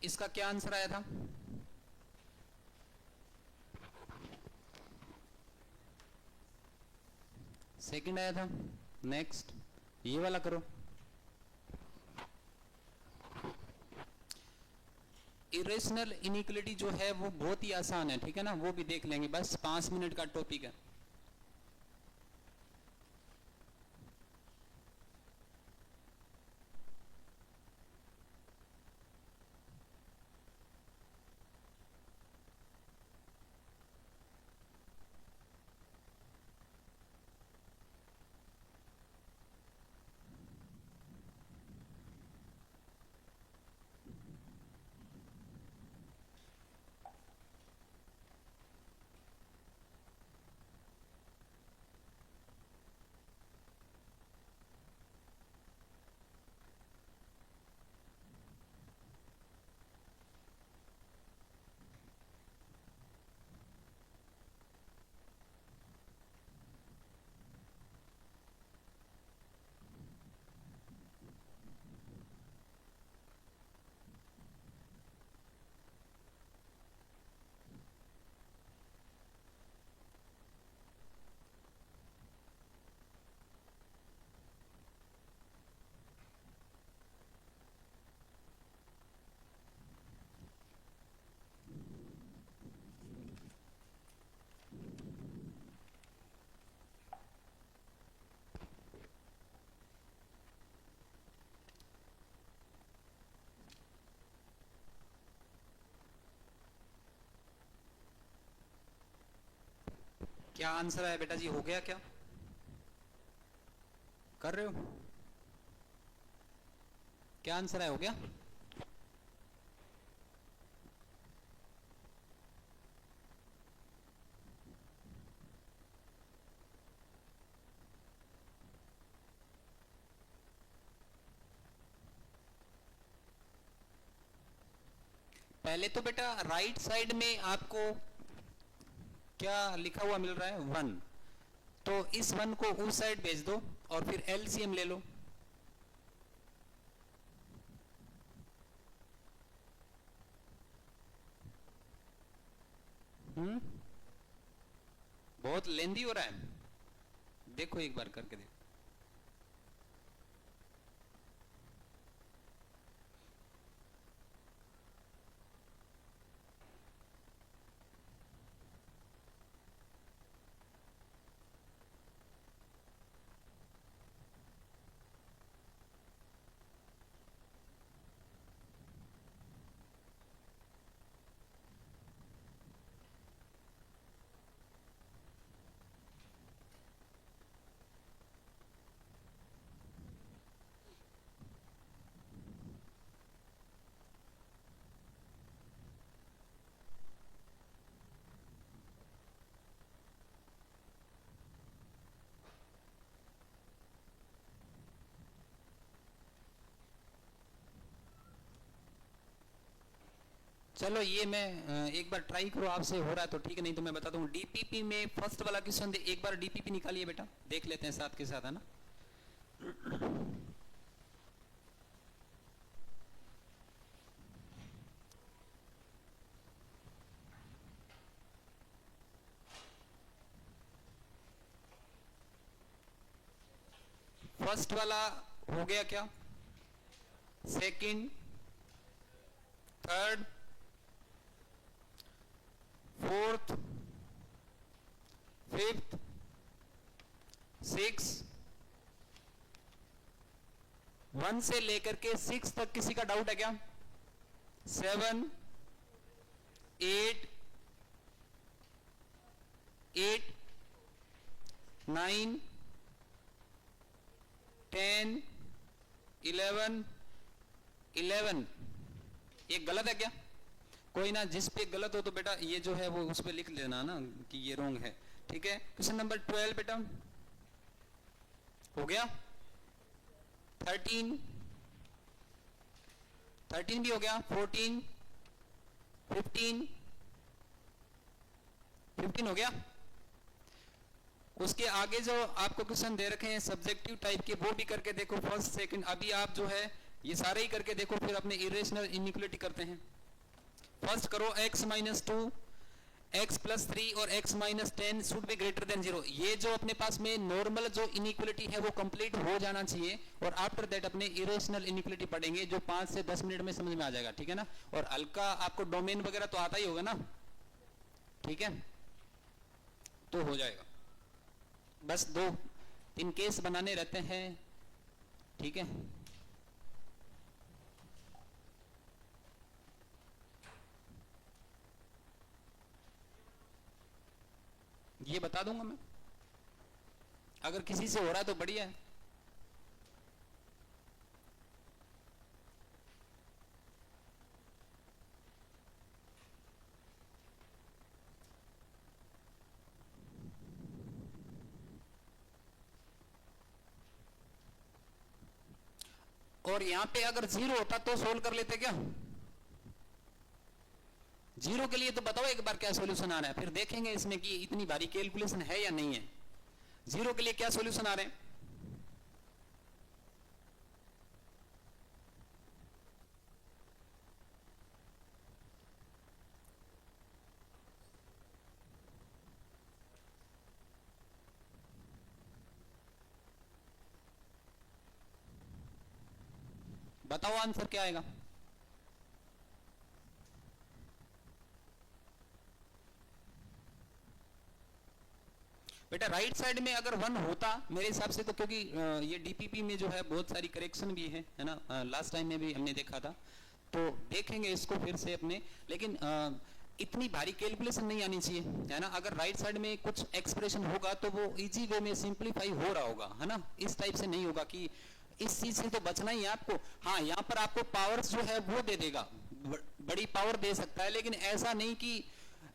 इसका क्या आंसर आया था? सेकंड आया था। नेक्स्ट ये वाला करो। इरेशनल इनइक्वालिटी जो है वो बहुत ही आसान है, ठीक है ना, वो भी देख लेंगे, बस 5 मिनट का टॉपिक है। क्या आंसर है बेटा जी? हो गया क्या? कर रहे हो? क्या आंसर है? हो गया? पहले तो बेटा राइट साइड में आपको क्या लिखा हुआ मिल रहा है? 1। तो इस 1 को उस साइड भेज दो और फिर एलसीएम ले लो। बहुत लेंदी हो रहा है, देखो एक बार करके देखो। चलो ये मैं एक बार ट्राई करो, आपसे हो रहा है तो ठीक है, नहीं तो मैं बताता हूँ। डीपीपी में फर्स्ट वाला क्वेश्चन दे, एक बार डीपीपी निकालिए बेटा, देख लेते हैं साथ के साथ, है ना। फर्स्ट वाला हो गया क्या? Second, third, fourth, fifth, six, 1 से लेकर के 6 तक किसी का डाउट है क्या? 7, 8, 9, 10, 11 ये गलत है क्या? कोई ना, जिस पे गलत हो तो बेटा ये जो है वो उस पे लिख लेना ना कि ये रॉन्ग है, ठीक है। क्वेश्चन नंबर 12 बेटा हो गया। 13 भी हो गया। 14, 15 हो गया। उसके आगे जो आपको क्वेश्चन दे रखे हैं सब्जेक्टिव टाइप के, वो भी करके देखो। फर्स्ट सेकंड, अभी आप जो है ये सारे ही करके देखो, फिर अपने इरेशनल इनइक्वालिटी करते हैं। फर्स्ट करो x minus two, x plus 3 और x minus 10 should be greater than 0। ये जो अपने पास में नॉर्मल जो इनइक्वालिटी है वो कंप्लीट हो जाना चाहिए, और आफ्टर दैट अपने इरेशनल इनइक्वालिटी पढ़ेंगे जो 5 से 10 मिनट में समझ में आ जाएगा, ठीक है ना। और हल्का आपको डोमेन वगैरह तो आता ही होगा ना, ठीक है, तो हो जाएगा। बस 2-3 केस बनाने रहते हैं, ठीक है। ये बता दूंगा मैं, अगर किसी से हो रहा है तो बढ़िया है। और यहां पे अगर 0 होता तो सोल्व कर लेते क्या? 0 के लिए तो बताओ एक बार क्या सॉल्यूशन आ रहा है, फिर देखेंगे इसमें कि इतनी भारी कैलकुलेशन है या नहीं है। 0 के लिए क्या सॉल्यूशन आ रहे हैं? बताओ आंसर क्या आएगा? बेटा राइट साइड में अगर 1 होता मेरे हिसाब से तो, क्योंकि ये डीपीपी में जो है बहुत सारी करेक्शन भी है ना, लास्ट टाइम में भी हमने देखा था, तो देखेंगे इसको फिर से अपने। लेकिन इतनी भारी कैलकुलेशन नहीं आनी चाहिए, है ना। अगर राइट साइड में कुछ एक्सप्रेशन होगा तो वो इजी वे में सिंप्लीफाई हो रहा होगा, है ना। इस टाइप से नहीं होगा कि इस चीज से तो बचना ही है आपको। हाँ, यहाँ पर आपको पावर्स जो है वो दे देगा, बड़ी पावर दे सकता है, लेकिन ऐसा नहीं कि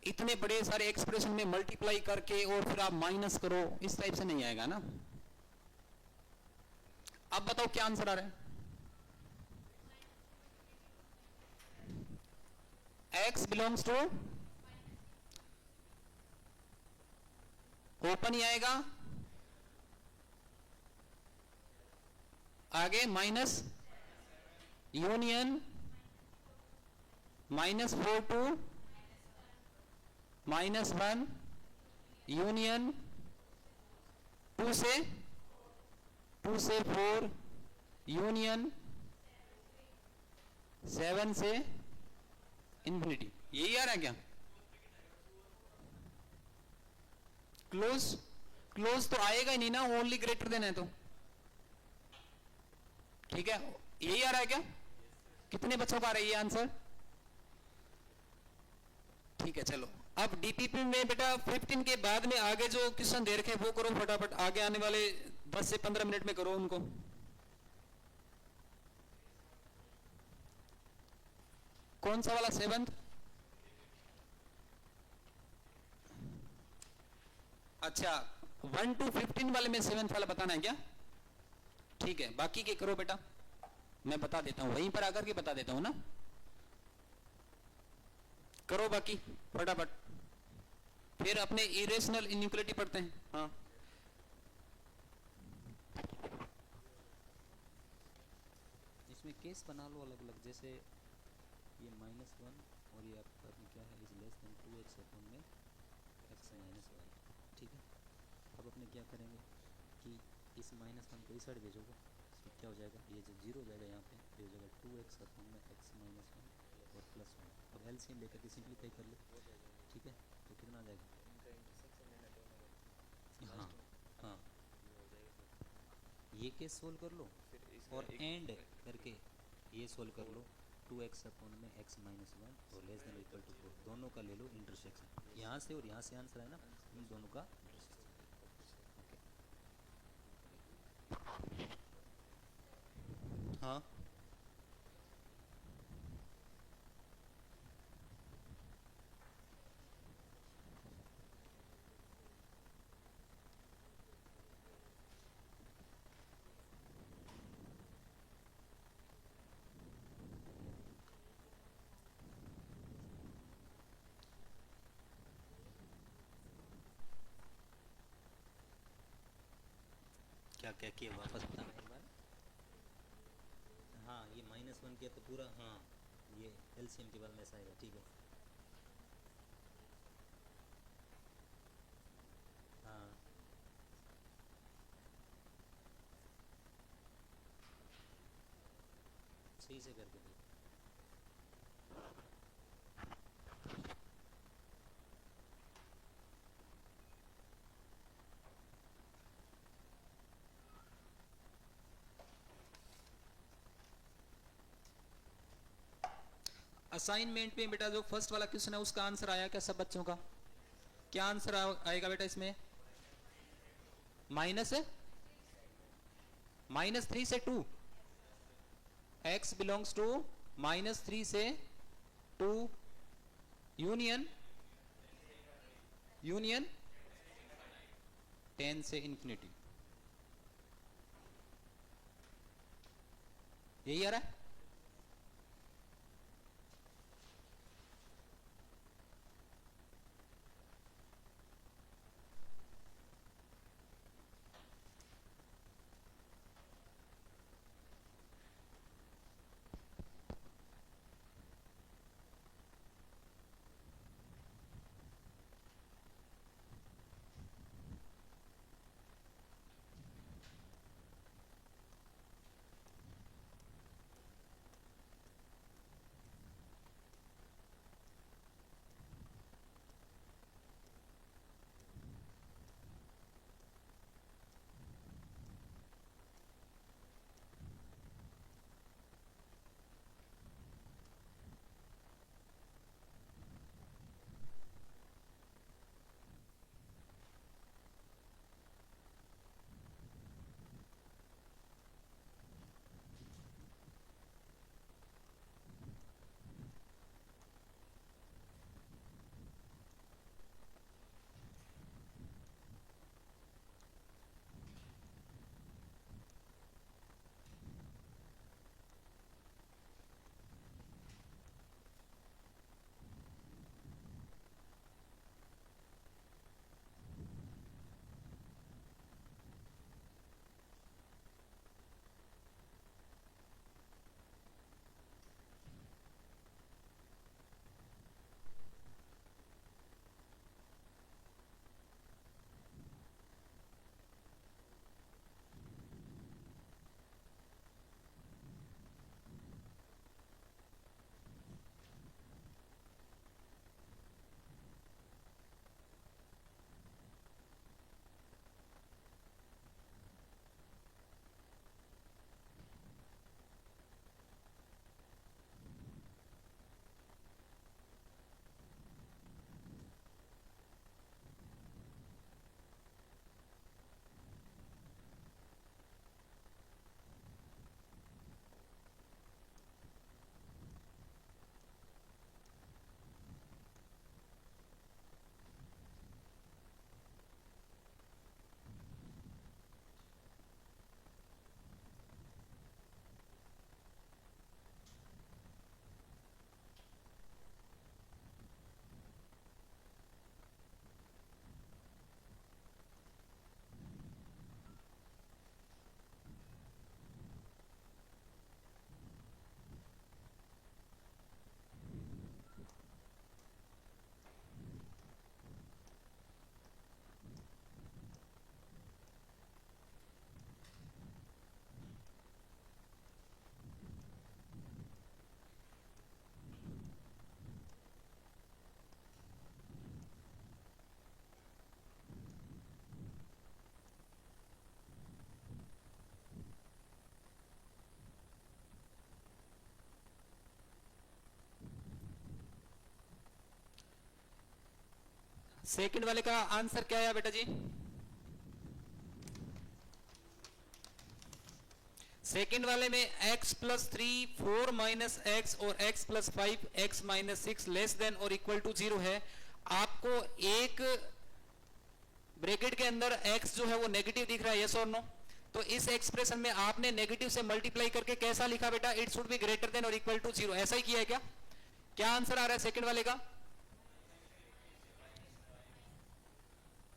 इतने बड़े सारे एक्सप्रेशन में मल्टीप्लाई करके और फिर आप माइनस करो, इस टाइप से नहीं आएगा ना। अब बताओ क्या आंसर आ रहा है? x बिलोंग्स टू ओपन ही आएगा, आगे माइनस यूनियन -4 टू -1 यूनियन 2 से 4 यूनियन 7 से इंफिनिटी। यही आ रहा है क्या? क्लोज तो आएगा ही नहीं ना, ओनली ग्रेटर देन है तो, ठीक है। यही आ रहा है क्या? कितने बच्चों का आ रहा है ये आंसर? ठीक है, चलो अब डीपीपी में बेटा 15 के बाद में आगे जो क्वेश्चन दे रखे वो करो फटाफट, आगे आने वाले 10 से 15 मिनट में करो उनको। कौन सा वाला? 7th? अच्छा, 1 to 15 वाले में 7th वाला बताना है क्या? ठीक है, बाकी के करो बेटा, मैं बता देता हूं, वहीं पर आकर के बता देता हूं ना। करो बाकी फटाफट, फिर अपने इरेशनल इनइक्वालिटी पढ़ते हैं। हाँ, इसमें केस बना लो अलग अलग, जैसे ये -1 और ये आपका क्या है, is less than 2x upon में x -1, ठीक है। अब अपने क्या करेंगे कि इस -1 को इस साइड भेजोगे तो क्या हो जाएगा, ये जो 0 हो जाएगा यहाँ पे, ये हो जाएगा 2x अपॉन में x -1 और +1। अब एलसीएम लेकर के सिंप्लीफाई कर लो, ठीक है, तो कितना आ जाएगा? हाँ हाँ, ये केस सोल्व कर लो और एंड करके ये सोल्व कर लो, 2x अपॉन में x -1 और लेस देन इक्वल टू 4, दोनों का ले लो इंटरसेक्शन, यहाँ से और यहाँ से आंसर है ना, इन दोनों का इंटरसेक्शन। ओके, हाँ क्या क्या किया वापस बताना एक बार। हाँ, ये -1 किया तो पूरा, हाँ ये एलसीएम टेबल में ऐसा आएगा, ठीक है। हाँ सही से करके दो। असाइनमेंट में बेटा जो फर्स्ट वाला क्वेश्चन है उसका आंसर आया क्या सब बच्चों का? क्या आंसर आएगा बेटा इसमें? माइनस है, -3 से 2, x बिलोंग्स टू -3 से 2 यूनियन 10 से इंफिनिटी, यही आ रहा है। सेकंड वाले का आंसर क्या आया बेटा जी? सेकंड वाले में x प्लस 3 4 माइनस एक्स और x plus 5 x minus 6 less than और इक्वल टू 0 है। आपको एक ब्रैकेट के अंदर x जो है वो नेगेटिव दिख रहा है, यस और नो? तो इस एक्सप्रेशन में आपने नेगेटिव से मल्टीप्लाई करके कैसा लिखा बेटा? It should be greater then और इक्वल टू 0, ऐसा ही किया है क्या? क्या आंसर आ रहा है सेकंड वाले का?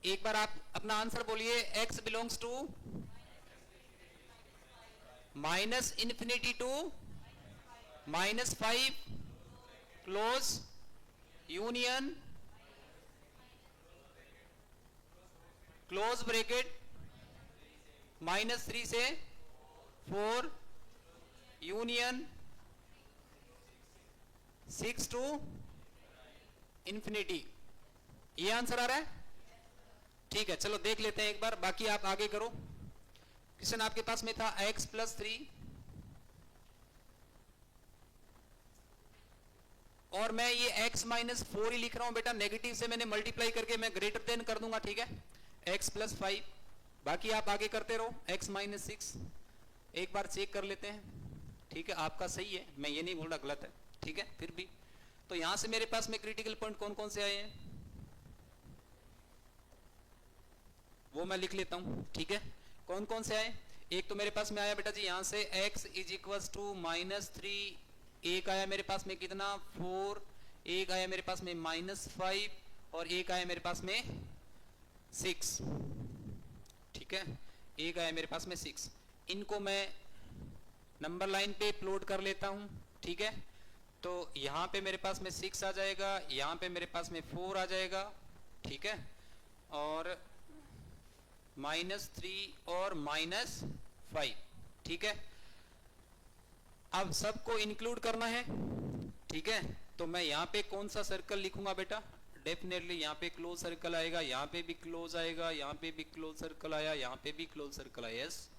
एक बार आप अपना आंसर बोलिए। x belongs to -∞ to -5 close union close bracket -3 से 4 यूनियन 6 टू इंफिनिटी। ये आंसर आ रहा है? ठीक है, चलो देख लेते हैं एक बार, बाकी आप आगे करो। क्वेश्चन आपके पास में था x+3 और मैं ये x-4 ही लिख रहा हूं बेटा, नेगेटिव से मैंने मल्टीप्लाई करके मैं ग्रेटर देन कर दूंगा, ठीक है, x+5। बाकी आप आगे करते रहो, x-6 एक बार चेक कर लेते हैं, ठीक है, आपका सही है, मैं ये नहीं बोल रहा गलत है, ठीक है, फिर भी तो यहां से मेरे पास में क्रिटिकल पॉइंट कौन कौन से आए हैं वो मैं लिख लेता हूं, ठीक है, कौन कौन से आए। एक तो मेरे पास में आया बेटा जी यहां से x =-3, एक आया मेरे पास में कितना 4, एक आया मेरे पास में -5 और एक आया मेरे पास में 6, ठीक है, एक आया मेरे पास में 6। इनको मैं नंबर लाइन पे प्लॉट कर लेता हूं, ठीक है, तो यहां पे मेरे पास में 6 आ जाएगा, यहां पे मेरे पास में 4 आ जाएगा, ठीक है, और -3 और -5, ठीक है। अब सबको इंक्लूड करना है, ठीक है, तो मैं यहाँ पे कौन सा सर्कल लिखूंगा बेटा, डेफिनेटली यहाँ पे क्लोज सर्कल आएगा, यहाँ पे भी क्लोज आएगा, यहाँ पे भी क्लोज सर्कल आया, यहाँ पे भी क्लोज सर्कल आया, यस,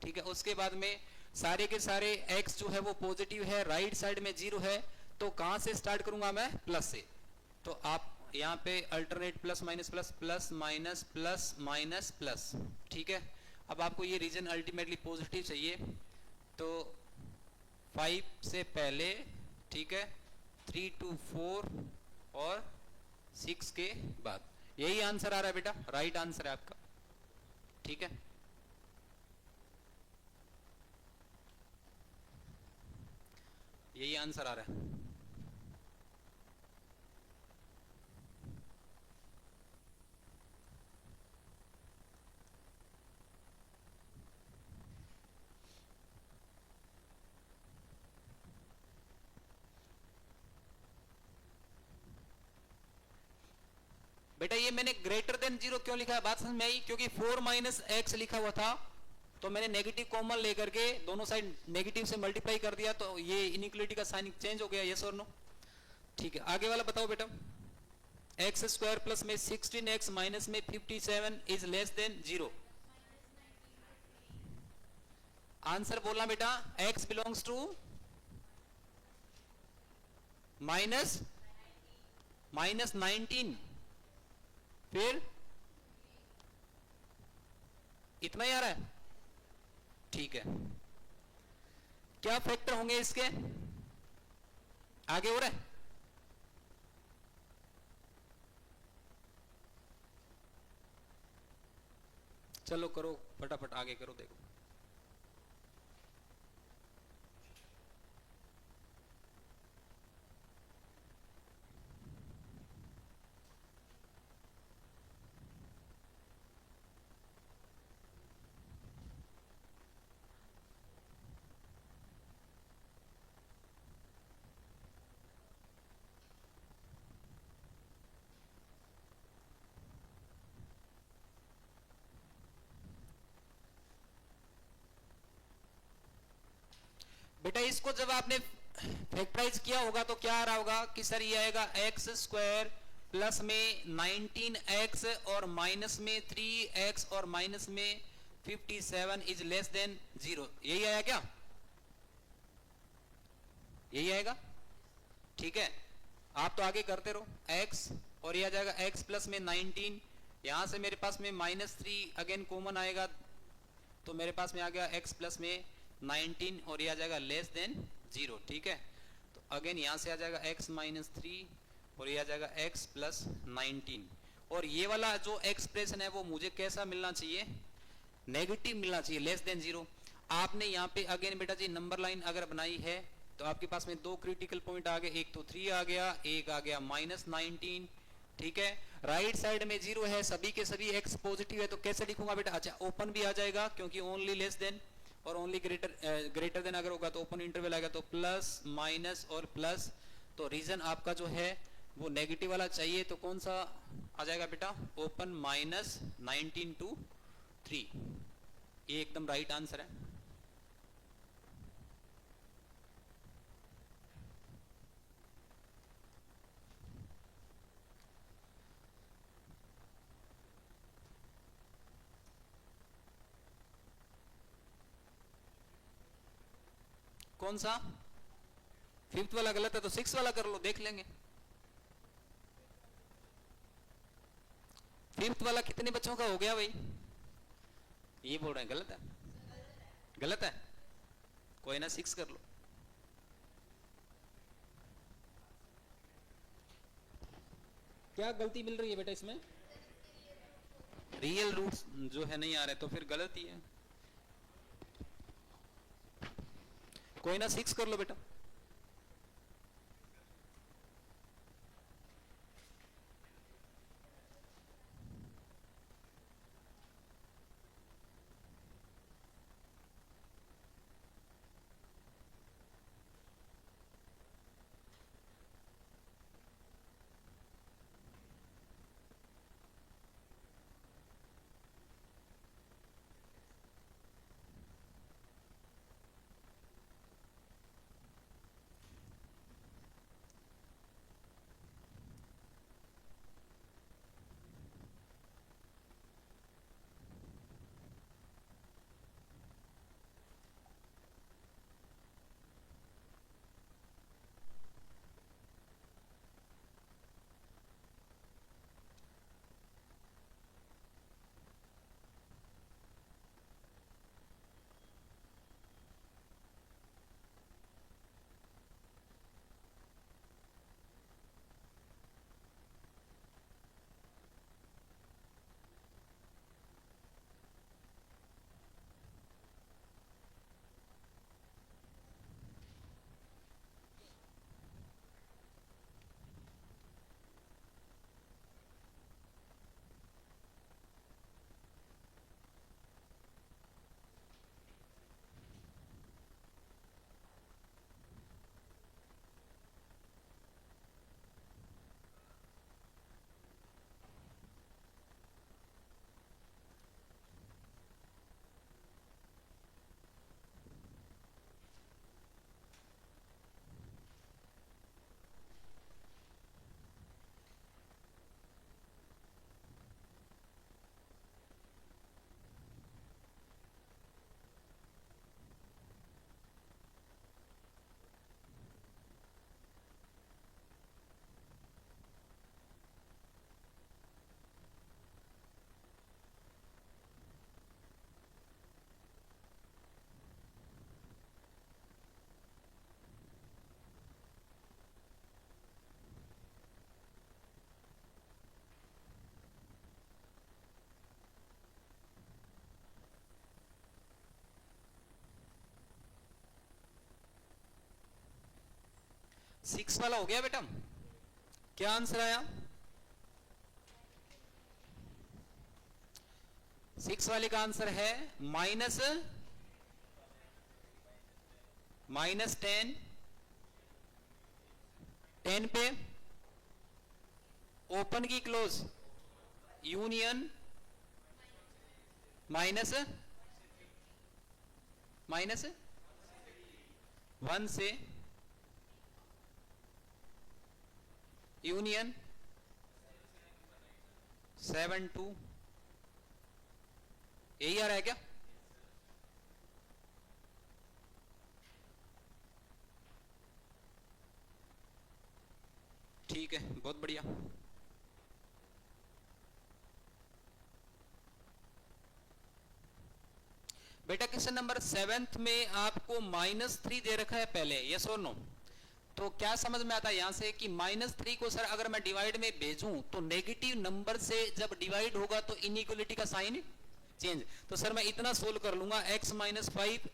ठीक है। उसके बाद में सारे के सारे x जो है वो पॉजिटिव है, राइट साइड में 0 है, तो कहां से स्टार्ट करूंगा मैं, प्लस से, तो आप यहाँ पे alternate plus minus plus plus minus plus minus plus, ठीक है। अब आपको ये रीजन अल्टीमेटली पॉजिटिव चाहिए, तो 5 से पहले, ठीक है, 3 to 4 और 6 के बाद, यही आंसर आ रहा है बेटा, राइट आंसर है आपका, ठीक है। यही आंसर आ रहा है। बेटा ये मैंने ग्रेटर देन 0 क्यों लिखा है, बात समझ में आई, क्योंकि 4 - x लिखा हुआ था, तो मैंने नेगेटिव कॉमन लेकर के दोनों साइड नेगेटिव से मल्टीप्लाई कर दिया, तो ये इनइक्वालिटी का साइन चेंज हो गया, यस और नो, ठीक है। आगे वाला बताओ बेटा, x² प्लस में 16x माइनस में 57 इज लेस देन 0। आंसर बोलना बेटा, x बिलोंग्स टू -19, फिर इतना ही आ रहा है, ठीक है। क्या फैक्टर होंगे इसके, आगे हो रहा है, चलो करो फटाफट आगे करो, देखो बेटा। इसको जब आपने फैक्टराइज किया होगा तो क्या आ रहा होगा कि सर ये आएगा x² प्लस में 19x और माइनस में 3x और माइनस में 57 इज लेस देन 0, यही आया क्या, यही आएगा, ठीक है। आप तो आगे करते रहो, x और ये आ जाएगा x प्लस में 19, यहां से मेरे पास में -3 अगेन कॉमन आएगा, तो मेरे पास में आ गया x प्लस में 19 और ये आ जाएगा लेस देन 0, ठीक है। तो अगेन यहां से आ जाएगा x -3 और ये आ जाएगा x प्लस 19, और ये वाला जो एक्सप्रेशन है वो मुझे कैसा मिलना चाहिए, नेगेटिव मिलना चाहिए, लेस देन 0। आपने यहाँ पे अगेन बेटा जी नंबर लाइन अगर बनाई है तो आपके पास में दो क्रिटिकल पॉइंट आ गए, एक तो 3 आ गया, एक आ गया -19, ठीक है। राइट साइड में 0 है, सभी के सभी x पॉजिटिव है, तो कैसे लिखूंगा बेटा, अच्छा ओपन भी आ जाएगा क्योंकि ओनली लेस देन, और ओनली ग्रेटर देन अगर होगा तो ओपन इंटरवल आएगा, तो प्लस माइनस और प्लस। तो रीजन आपका जो है वो नेगेटिव वाला चाहिए, तो कौन सा आ जाएगा बेटा, ओपन माइनस 19 to 3, ये एकदम राइट आंसर है। कौन सा, फिफ्थ वाला गलत है तो सिक्स वाला कर लो, देख लेंगे। फिफ्थ वाला कितने बच्चों का हो गया भाई, ये बोल रहे हैं गलत है, गलत है, कोई ना सिक्स कर लो। क्या गलती मिल रही है बेटा इसमें, रियल रूट्स जो है नहीं आ रहे, तो फिर गलत ही है, कोई ना सिक्स कर लो बेटा। सिक्स वाला हो गया बेटा, क्या आंसर आया, सिक्स वाले का आंसर है माइनस -10, 10 पे ओपन की क्लोज यूनियन माइनस 1 से यूनियन 7 to, यही आ रहा है क्या, ठीक है, बहुत बढ़िया। बेटा क्वेश्चन नंबर 7 में आपको -3 दे रखा है पहले, यस और नो, तो क्या समझ में आता है यहां से कि -3 को सर अगर मैं डिवाइड में भेजूं तो नेगेटिव नंबर से जब डिवाइड होगा तो इनइक्वालिटी का साइन चेंज, तो सर मैं इतना सोल्व कर लूंगा, x -5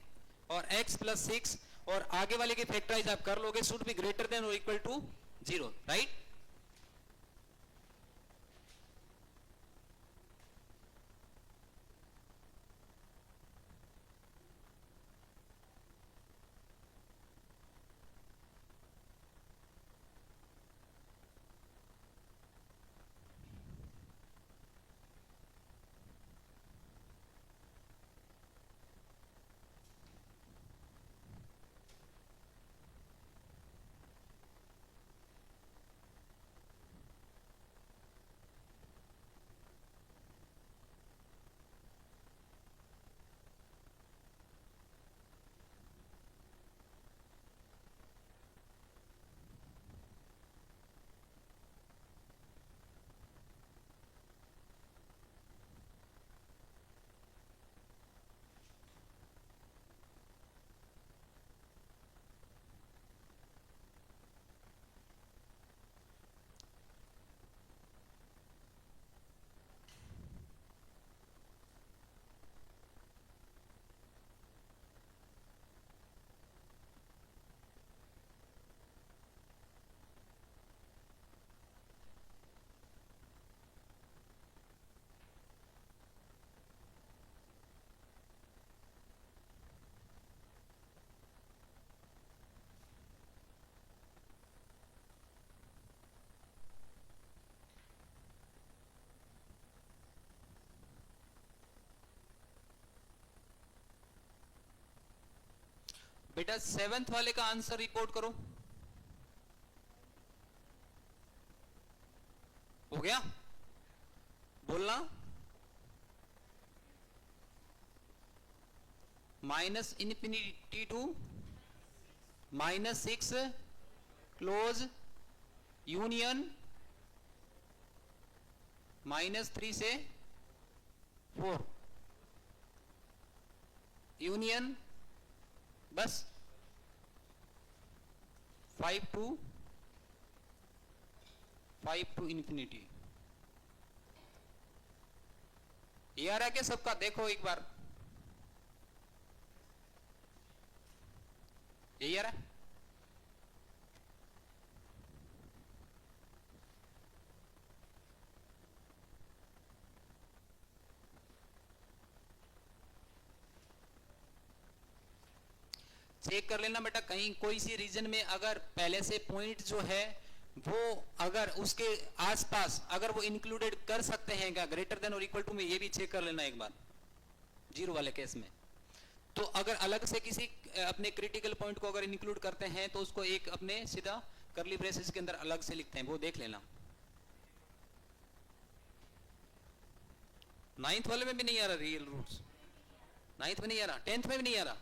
और x + 6, और आगे वाले के फैक्टराइज आप कर लोगे, शुड बी ग्रेटर देन और इक्वल टू 0, राइट। बेटा 7th वाले का आंसर रिपोर्ट करो। हो गया? बोलना। Minus infinity to -6 close union -3 से 4 यूनियन बस 5 टू इन्फिनिटी। ये आ रहा है क्या सबका? देखो एक बार, यही आ रहा है? चेक कर लेना बेटा, कहीं कोई सी रीजन में अगर पहले से पॉइंट जो है वो अगर उसके आसपास अगर वो इंक्लूडेड कर सकते हैं क्या ग्रेटर देन और इक्वल टू में, ये भी चेक कर लेना एक बार जीरो वाले केस में। तो अगर अलग से किसी अपने क्रिटिकल पॉइंट को अगर इंक्लूड करते हैं तो उसको एक अपने सीधा करली ब्रेसेस के अंदर अलग से लिखते हैं, वो देख लेना। 9th वाले में भी नहीं आ रहा रियल रूट्स, 9th में नहीं आ रहा, 10th में भी नहीं आ रहा,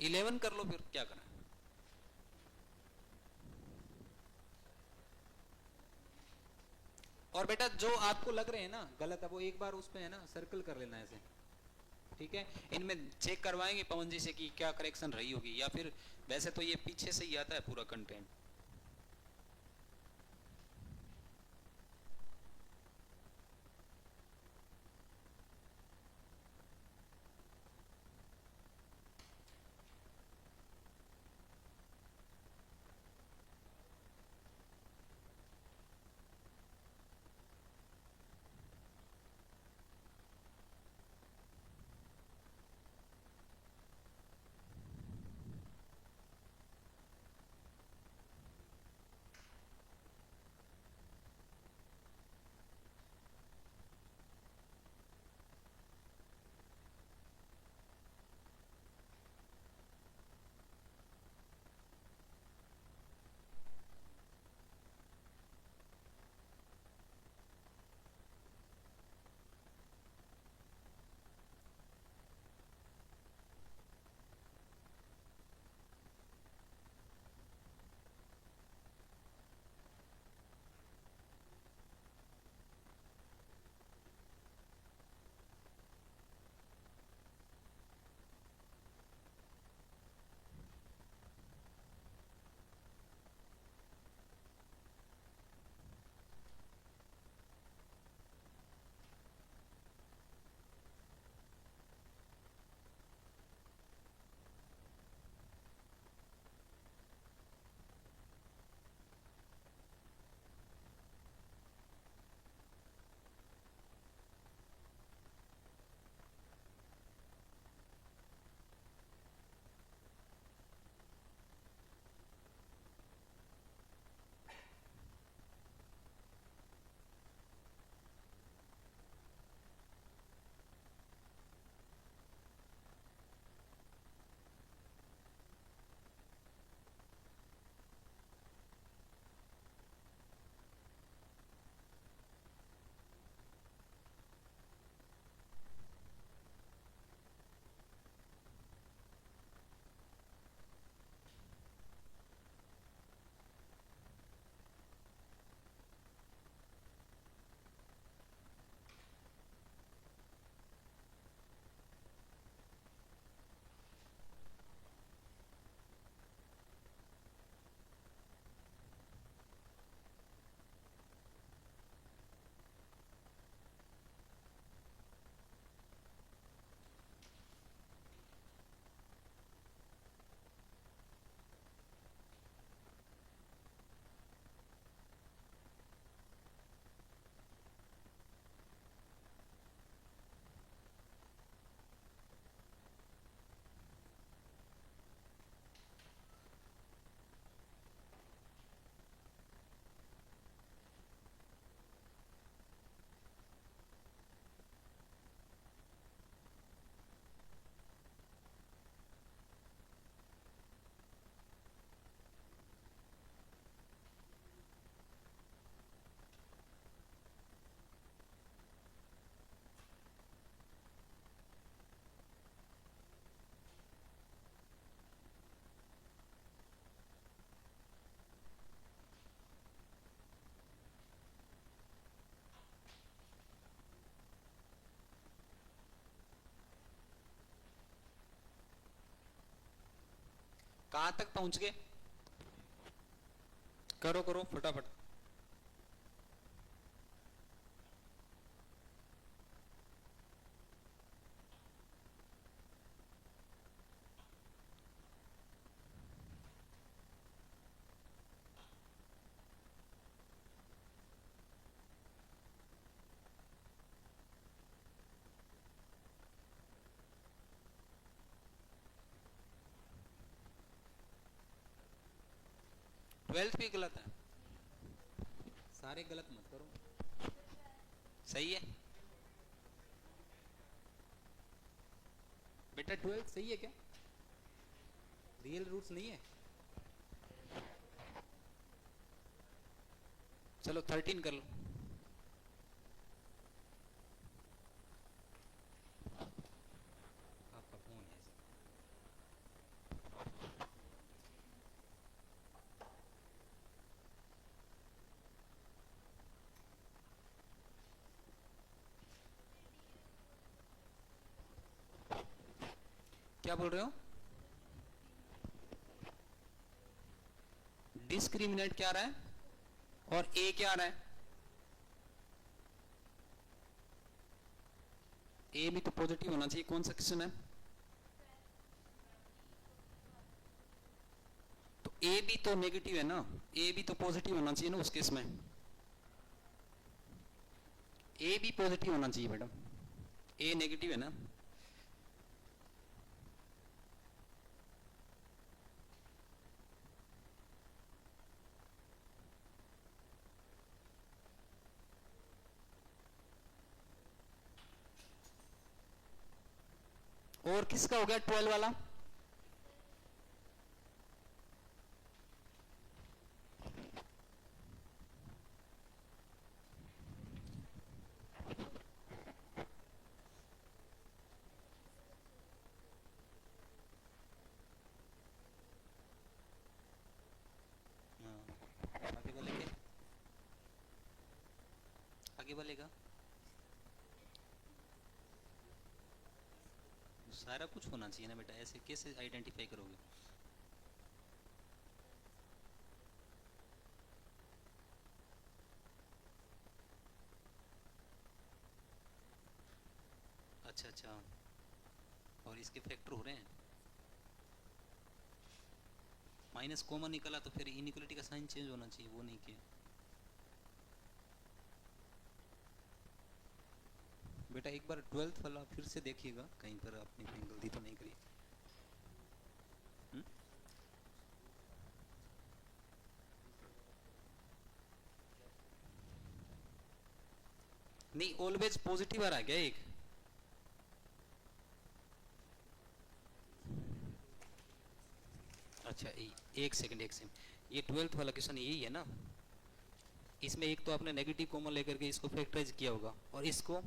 11 कर लो फिर क्या करें। और बेटा जो आपको लग रहे हैं ना गलत है वो एक बार उस पे है ना सर्कल कर लेना ऐसे, ठीक है? इनमें चेक करवाएंगे पवन जी से कि क्या करेक्शन रही होगी, या फिर वैसे तो ये पीछे से ही आता है पूरा कंटेंट। कहां तक पहुंच गए? करो करो फटाफट। ट्वेल्थ भी गलत है? सारे गलत मत करो। सही है बेटा 12 सही है क्या? रियल रूट्स नहीं है? चलो 13 कर लो। आपका फोन है। क्या बोल रहे हो? डिस्क्रिमिनेट क्या आ रहा है और ए क्या आ रहा है? ए भी तो पॉजिटिव होना चाहिए। कौन सा क्वेश्चन है? तो ए भी तो नेगेटिव है ना, ए भी तो पॉजिटिव होना चाहिए ना उस केस में। ए भी पॉजिटिव होना चाहिए मैडम, ए नेगेटिव है ना। और किसका हो गया 12 वाला? आगे बोलेंगे, आगे बोलेगा। सारा कुछ होना चाहिए ना बेटा, ऐसे कैसे आइडेंटिफाई करोगे? अच्छा अच्छा, और इसके फैक्टर हो रहे हैं। माइनस कॉमन निकला तो फिर इनइक्वालिटी का साइन चेंज होना चाहिए, वो नहीं किया। बेटा एक बार 12th वाला फिर से देखिएगा, कहीं पर आपने कहीं गलती तो नहीं करी। नहीं, ऑलवेज पॉजिटिव आ रहा है क्या एक? अच्छा एक सेकंड, एक सेकंड, ये 12th वाला क्वेश्चन यही है ना? इसमें एक तो आपने नेगेटिव कॉमन लेकर के इसको फैक्टराइज किया होगा, और इसको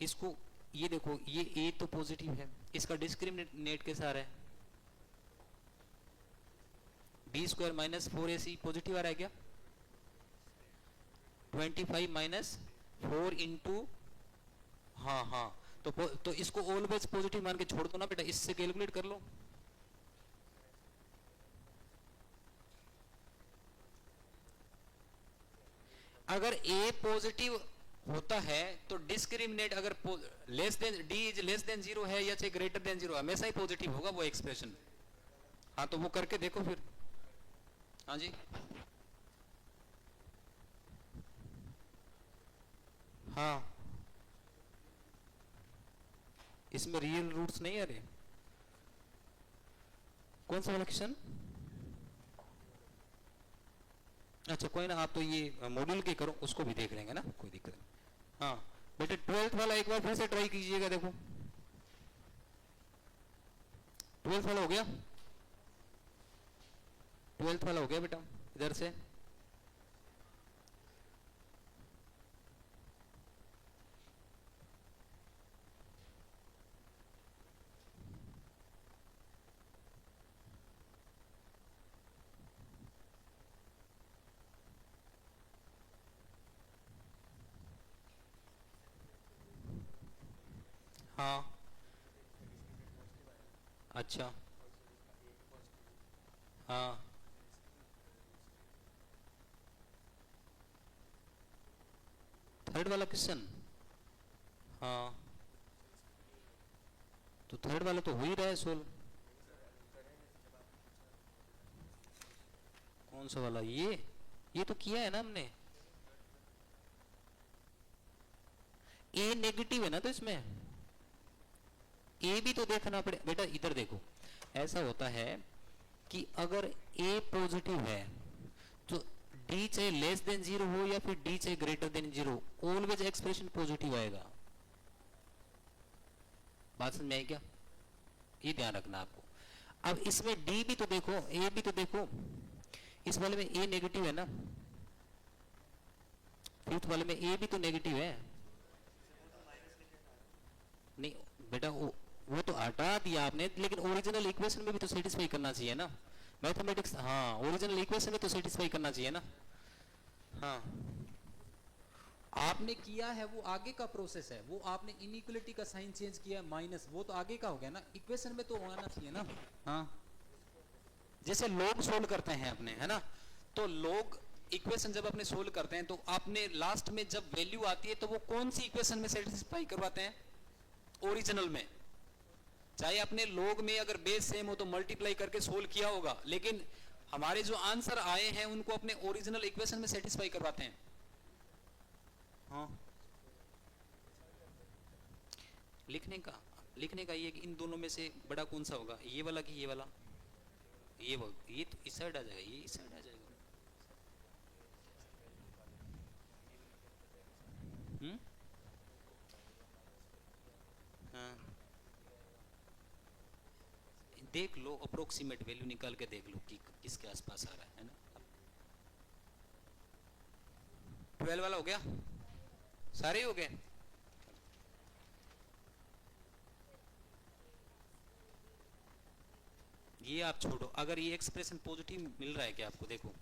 इसको ये देखो, ये ए तो पॉजिटिव है, इसका डिस्क्रिमिनेट कैसा आ रहा है? B square minus 4ac positive आ रहा है क्या? 25 माइनस 4 इंटू, हाँ हाँ, तो इसको ऑलवेज पॉजिटिव मान के छोड़ दो ना बेटा, इससे कैलकुलेट कर लो। अगर ए पॉजिटिव होता है तो डिस्क्रिमिनेट अगर less than D is less than 0 है या चाहे ग्रेटर देन 0, हमेशा ही पॉजिटिव होगा वो एक्सप्रेशन। हाँ तो वो करके देखो फिर। हाँ जी, हाँ, इसमें रियल रूट्स नहीं आ रहे। कौन सा वाला क्वेश्चन? अच्छा कोई ना, आप तो ये मॉड्यूल के करो, उसको भी देख लेंगे ना, कोई दिक्कत नहीं। हाँ बेटे 12th वाला एक बार फिर से ट्राई कीजिएगा, देखो 12th वाला हो गया, 12th वाला हो गया बेटा, इधर से। हाँ, अच्छा हाँ थर्ड वाला क्वेश्चन, हाँ तो थर्ड वाला तो हो ही रहा है सोल्व। कौन सा वाला, ये तो किया है ना हमने। ए नेगेटिव है ना, तो इसमें ए भी तो देखना पड़े बेटा। इधर देखो, ऐसा होता है कि अगर ए पॉजिटिव है तो डी चाहे लेस देन जीरो हो या फिर डी चाहे greater than zero, always expression positive आएगा। बात समझ में आई क्या, ये ध्यान रखना आपको। अब इसमें डी भी तो देखो, ए भी तो देखो, इस वाले में ए नेगेटिव है ना, फिफ्थ वाले में ए भी तो नेगेटिव है। नहीं बेटा वो तो हटा दिया आपने, लेकिन ओरिजिनल इक्वेशन में भी तो सेटिस्फाई करना चाहिए ना मैथमेटिक्स। हाँ ओरिजिनल इक्वेशन में तो सेटिस्फाई करना चाहिए ना। हाँ आपने किया है वो आगे का प्रोसेस है, वो आपने इनइक्वलिटी का साइन चेंज किया माइनस, वो तो आगे का हो गया ना, इक्वेशन में तो होना चाहिए ना। हाँ जैसे लोग सोल्व करते हैं अपने, है ना, तो लोग इक्वेशन जब अपने सोल्व करते हैं तो आपने लास्ट में जब वैल्यू आती है तो वो कौन सी इक्वेशन में सेटिस्फाई करवाते हैं, ओरिजिनल में। चाहे अपने लोग में अगर बेस सेम हो तो मल्टीप्लाई करके सोल्व किया होगा, लेकिन हमारे जो आंसर आए हैं उनको अपने ओरिजिनल इक्वेशन में सेटिस्फाई करवाते हैं। हाँ लिखने का ये कि इन दोनों में से बड़ा कौन सा होगा, ये वाला कि ये वाला, ये तो इस साइड आ जाएगा, ये इस साइड आ जाएगा। हम्म हाँ देख लो, अप्रोक्सीमेट वैल्यू निकाल के देख लो कि किसके आसपास आ रहा है ना। 12 वाला हो गया, सारे हो गए। ये आप छोड़ो, अगर ये एक्सप्रेशन पॉजिटिव मिल रहा है क्या आपको, देखो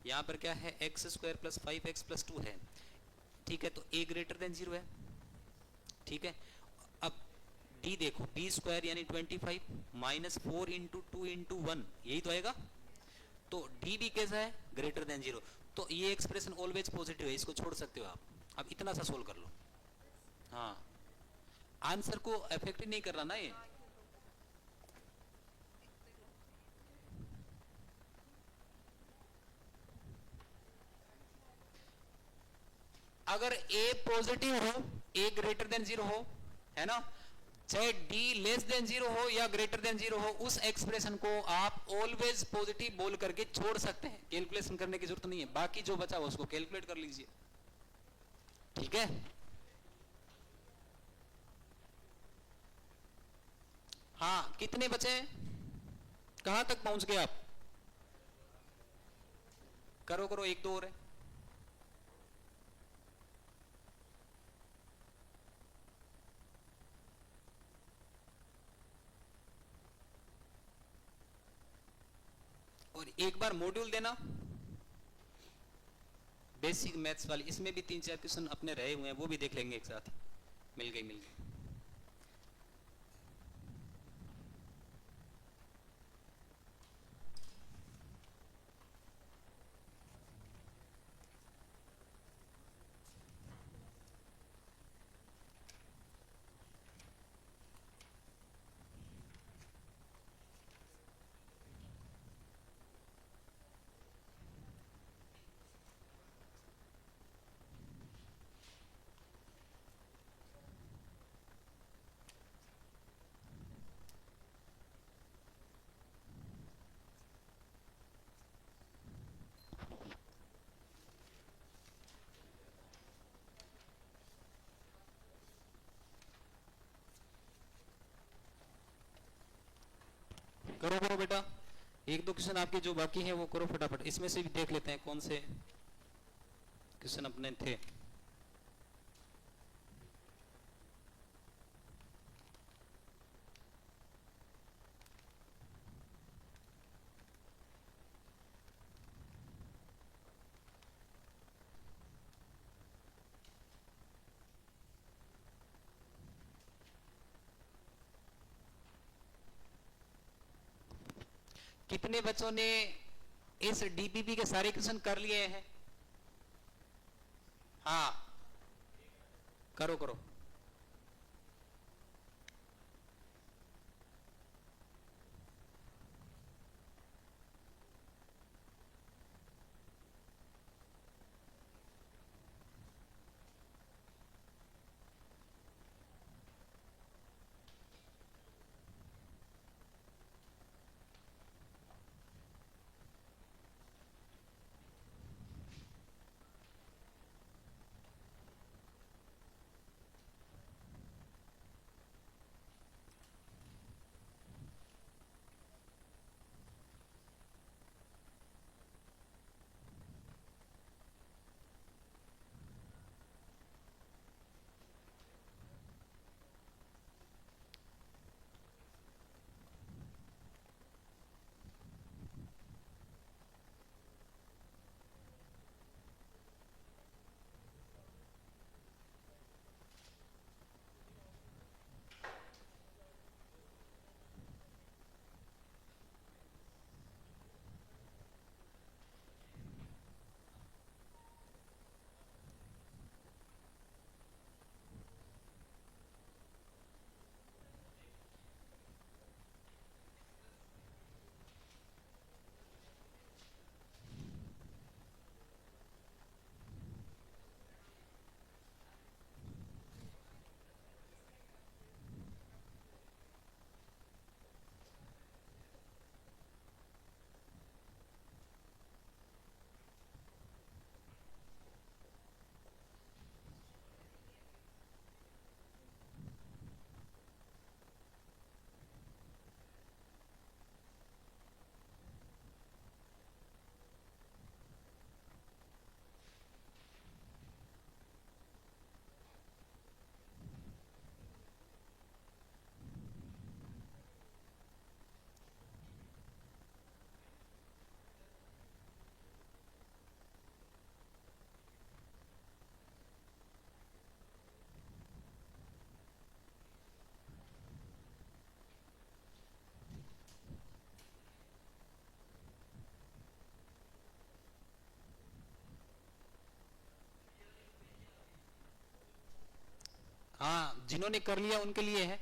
यहाँ पर क्या है, x square plus 5x plus 2 है, ठीक है, तो a ग्रेटर देन 0 है, ठीक है। अब d देखो, b स्क्वायर यानी 25 माइनस 4 इंटू 2 इंटू 1, यही तो आएगा, तो d भी कैसा है, ग्रेटर देन 0, तो ये एक्सप्रेशन ऑलवेज पॉजिटिव है, इसको छोड़ सकते हो आप। अब इतना सा सोल्व कर लो। हाँ आंसर को अफेक्ट नहीं कर रहा ना ये। अगर a पॉजिटिव हो, a ग्रेटर देन 0 हो, है ना, चाहे d लेस देन 0 हो या ग्रेटर देन 0 हो, उस एक्सप्रेशन को आप ऑलवेज पॉजिटिव बोल करके छोड़ सकते हैं, कैलकुलेशन करने की जरूरत नहीं है, बाकी जो बचा उसको कैलकुलेट कर लीजिए, ठीक है। हाँ कितने बचे, कहां तक पहुंच गए आप, करो करो, एक दो और है। और एक बार मॉड्यूल देना बेसिक मैथ्स वाली, इसमें भी 3-4 क्वेश्चन अपने रहे हुए हैं, वो भी देख लेंगे एक साथ। मिल गई। करो करो बेटा, एक दो क्वेश्चन आपके जो बाकी हैं वो करो फटाफट, इसमें से भी देख लेते हैं कौन से क्वेश्चन अपने थे। कितने बच्चों ने इस डीपीपी के सारे क्वेश्चन कर लिए हैं? हाँ, करो करो। हाँ, जिन्होंने कर लिया उनके लिए है।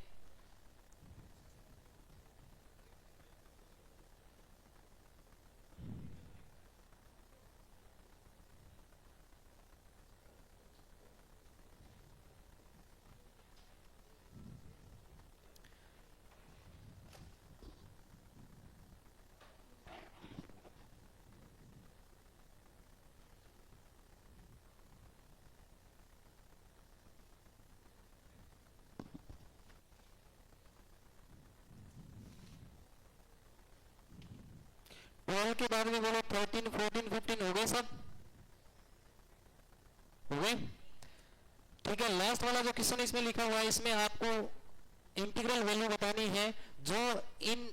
ट्वेल्व के बाद में बोलो 13 14 15 हो गए सब? हो गए? ठीक है, लास्ट वाला जो क्वेश्चन इसमें लिखा हुआ है, इसमें आपको इंटीग्रल वैल्यू बतानी है जो इन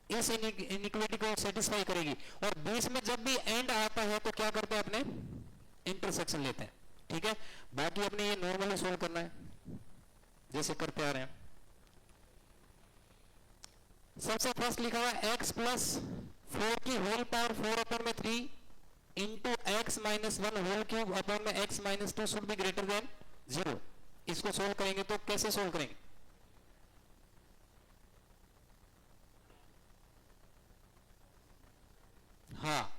इस इनइक्वालिटी को सेटिस्फाई करेगी। और बीच में जब भी एंड आता है तो क्या करते हैं, अपने इंटरसेक्शन लेते हैं। ठीक है, बाकी अपने ये नॉर्मली सोल्व करना है जैसे करते आ रहे हैं। सबसे फर्स्ट लिखा हुआ है x प्लस 4 की होल पावर 4 अपन में 3 into x minus 1 whole cube अपन में x minus 2 should be greater than 0। इसको सोल्व करेंगे तो कैसे सोल्व करेंगे? हाँ,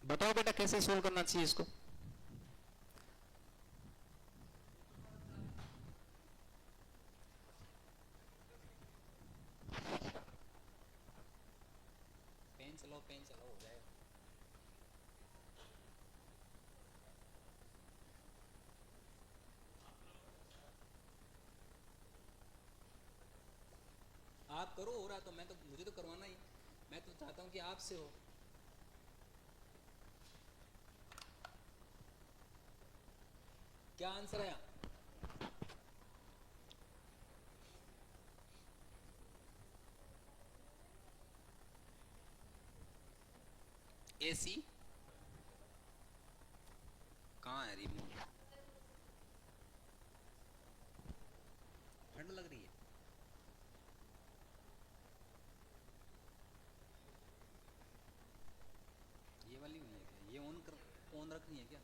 बताओ बेटा कैसे सोल्व करना चाहिए इसको? पेन चलाओ हो जाएगा। आप करो, हो रहा तो मैं तो, मुझे तो करवाना ही, मैं तो चाहता हूँ कि आपसे हो। क्या आंसर है? AC कहाँ है रिमोट? ठंड लग रही है। ये वाली हुई है क्या? ये ऑन रखनी है क्या?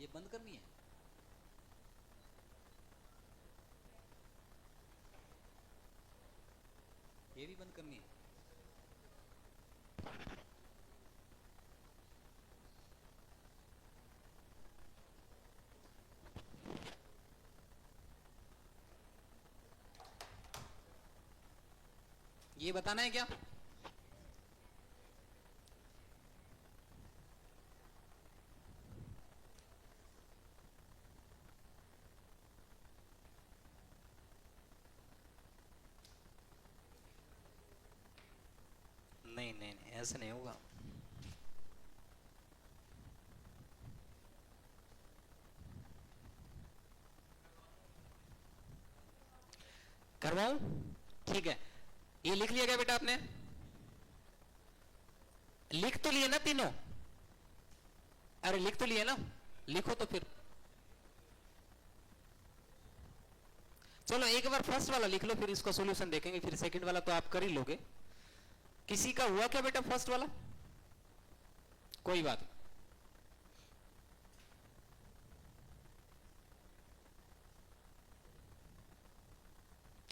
ये बंद करनी है? ये भी बंद करनी है? ये बताना है क्या? नहीं नहीं नहीं, ऐसे नहीं होगा। करवाऊं? ठीक है, ये लिख लिया क्या बेटा आपने? लिख तो लिए ना तीनों? अरे लिख तो लिए ना, लिखो तो फिर। चलो एक बार फर्स्ट वाला लिख लो, फिर इसका सॉल्यूशन देखेंगे, फिर सेकंड वाला तो आप कर ही लोगे। किसी का हुआ क्या बेटा फर्स्ट वाला? कोई बात नहीं।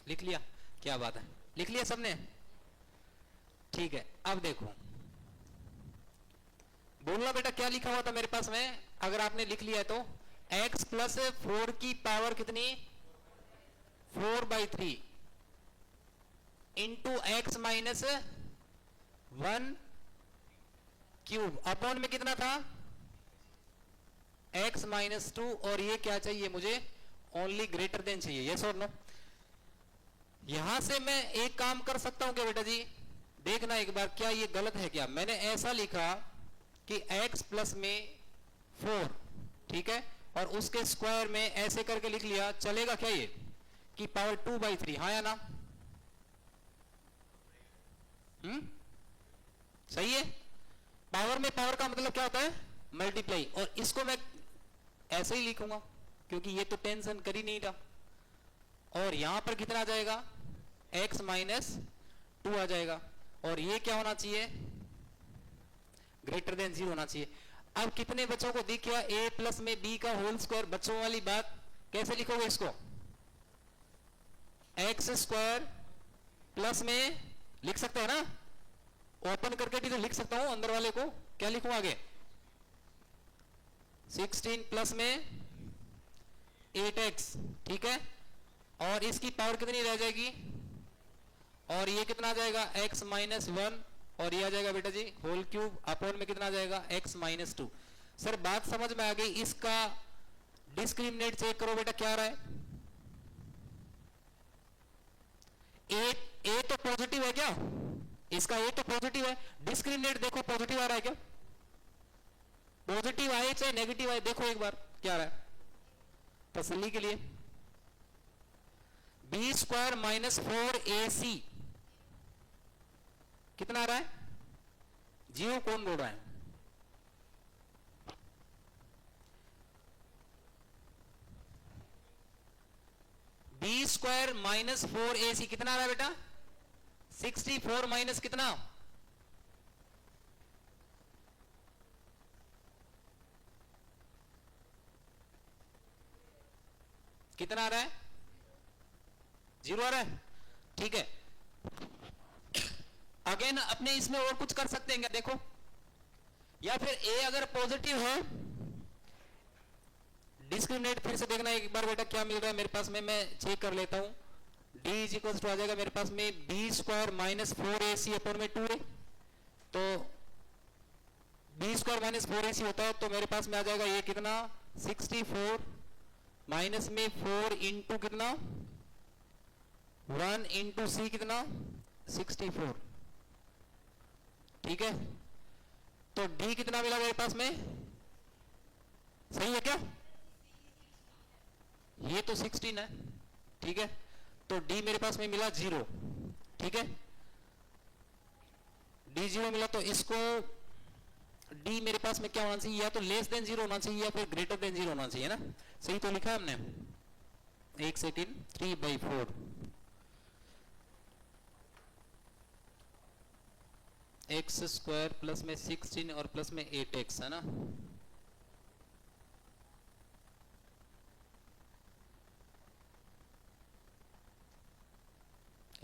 लिख लिया? क्या बात है, लिख लिया सबने? ठीक है, अब देखो बोलना बेटा क्या लिखा हुआ था मेरे पास में, अगर आपने लिख लिया तो x प्लस 4 की पावर कितनी? 4/3 into x minus 1 cube upon में कितना था? x माइनस 2, और ये क्या चाहिए मुझे? ओनली ग्रेटर देन चाहिए, यस और नो? यहां से मैं एक काम कर सकता हूं क्या बेटा जी? देखना एक बार, क्या ये गलत है क्या? मैंने ऐसा लिखा कि x प्लस में 4, ठीक है, और उसके स्क्वायर में ऐसे करके लिख लिया, चलेगा क्या ये? कि पावर 2/3, हाँ या ना? सही है। पावर में पावर का मतलब क्या होता है? मल्टीप्लाई। और इसको मैं ऐसे ही लिखूंगा क्योंकि ये तो टेंशन कर ही नहीं रहा। और यहां पर कितना आ जाएगा? x माइनस 2 आ जाएगा, और ये क्या होना चाहिए? ग्रेटर देन 0 होना चाहिए। अब कितने बच्चों को दिख गया a प्लस में b का होल स्क्वायर? बच्चों वाली बात कैसे लिखोगे इसको? एक्स स्क्वायर प्लस में लिख सकते हैं ना, ओपन करके भी तो लिख सकता हूं। अंदर वाले को क्या लिखूं आगे? 16 प्लस में 8x, ठीक है, और इसकी पावर कितनी रह जाएगी? और ये कितना आ जाएगा? x माइनस 1, और ये आ जाएगा बेटा जी होल क्यूब अपॉन में कितना आ जाएगा? x minus 2। सर बात समझ में आ गई? इसका डिस्क्रिमिनेट चेक करो बेटा, क्या आ रहा है? ए तो पॉजिटिव है क्या? इसका ए तो पॉजिटिव है, डिस्क्रिमिनेट देखो पॉजिटिव आ रहा है क्या? पॉजिटिव आए चाहे नेगेटिव आए, देखो एक बार क्या आ रहा है तसल्ली के लिए। बी स्क्वायर माइनस 4ac कितना आ रहा है? 0 कौन बोल रहा है? बी स्क्वायर माइनस 4ac कितना आ रहा है बेटा? 64 माइनस कितना? कितना आ रहा है? 0 आ रहा है, ठीक है। अगेन अपने इसमें और कुछ कर सकते हैं क्या? देखो, या फिर a अगर पॉजिटिव है, डिस्क्रिमिनेट फिर से देखना एक बार बेटा क्या मिल रहा है मेरे पास में, मैं चेक कर लेता हूं। d इज इक्वल टू आ जाएगा मेरे पास में B square minus 4ac upon में 2a, तो बी स्क्वायर माइनस 4ac होता है, तो मेरे पास में आ जाएगा ये कितना? 64 माइनस में 4 इंटू कितना? 1 इंटू सी कितना? 64, ठीक है। तो d कितना मिला मेरे पास में? सही है क्या? ये तो 16 है, ठीक है, तो d मेरे पास में मिला 0, ठीक है। डी जीरो मिला तो इसको डी मेरे पास में क्या होना चाहिए, या तो लेस देन जीरो होना चाहिए या फिर ग्रेटर देन जीरो होना चाहिए ना, सही तो लिखा है हमने। एक सेकेंड, 3/4 एक्स स्क्वायर प्लस में 16 और प्लस में 8x है ना।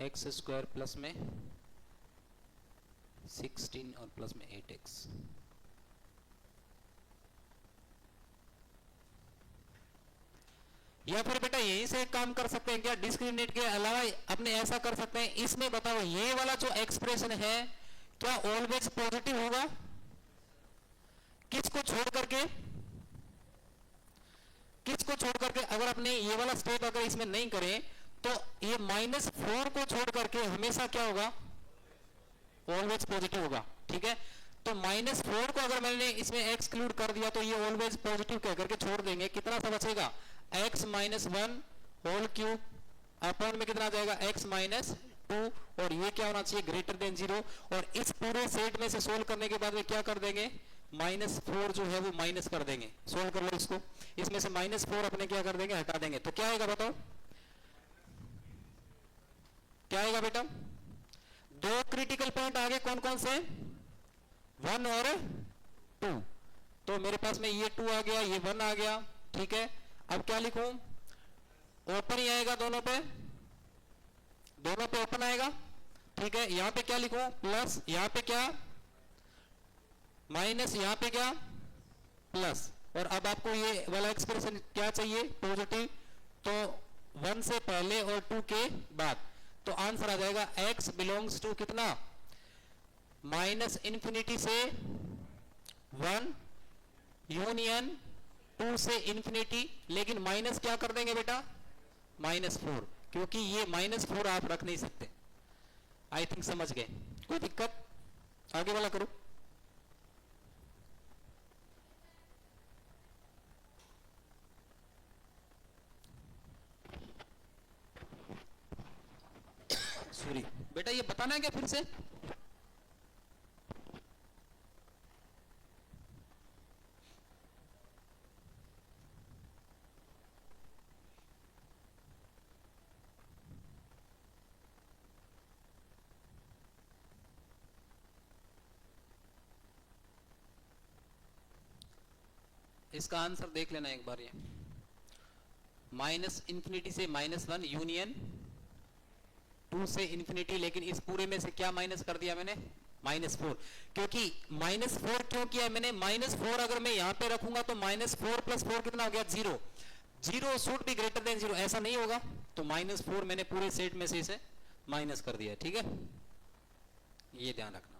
एक्स स्क्वायर प्लस में 16 और प्लस में 8x। या फिर बेटा यहीं से एक काम कर सकते हैं क्या, डिस्क्रिमिनेट के अलावा अपने ऐसा कर सकते हैं, इसमें बताओ ये वाला जो एक्सप्रेशन है क्या ऑलवेज पॉजिटिव होगा, किसको छोड़ करके, किसको छोड़ करके, अगर अपने ये वाला स्टेप अगर इसमें नहीं करें तो ये -4 को छोड़ करके हमेशा क्या होगा, ऑलवेज पॉजिटिव होगा। ठीक है, तो -4 को अगर मैंने इसमें एक्सक्लूड कर दिया तो ये ऑलवेज पॉजिटिव कह करके छोड़ देंगे, कितना सा बचेगा, x -1 होल क्यूब अपॉन में कितना आ जाएगा, x -2, और ये क्या होना चाहिए, ग्रेटर देन 0। और इस पूरे सेट में से सोल्व करने के बाद में क्या कर देंगे, -4 जो है वो माइनस कर देंगे। सोल्व कर लो इसको, इसमें से -4 अपने क्या कर देंगे, हटा देंगे, तो क्या आएगा बताओ, क्या आएगा बेटा, दो क्रिटिकल पॉइंट आगे कौन कौन से, 1 और 2, तो मेरे पास में ये 2 आ गया, ये 1 आ गया। ठीक है, अब क्या लिखूं, ओपन ही आएगा दोनों पे, दोनों पे ओपन आएगा। ठीक है, यहां पे क्या लिखूं, प्लस, यहां पे क्या माइनस, यहां पे क्या प्लस, और अब आपको ये वाला एक्सप्रेशन क्या चाहिए, पॉजिटिव, तो 1 से पहले और 2 के बाद, तो आंसर आ जाएगा x बिलोंग्स टू कितना, -∞ से 1 यूनियन 2 से ∞, लेकिन माइनस क्या कर देंगे बेटा, -4, क्योंकि ये -4 आप रख नहीं सकते। आई थिंक समझ गए, कोई दिक्कत, आगे वाला करो। सॉरी बेटा ये बताना है क्या फिर से, इसका आंसर देख लेना एक बार, ये -∞ से -1 यूनियन 2 से ∞, लेकिन इस पूरे में से क्या माइनस कर दिया मैंने, -4, क्योंकि -4 क्यों किया मैंने, -4 अगर मैं यहां पे रखूंगा तो -4 + 4 कितना हो गया, 0, 0 शुड बी ग्रेटर देन 0, ऐसा नहीं होगा, तो -4 मैंने पूरे सेट में से इसे माइनस कर दिया। ठीक है, ये ध्यान रखना।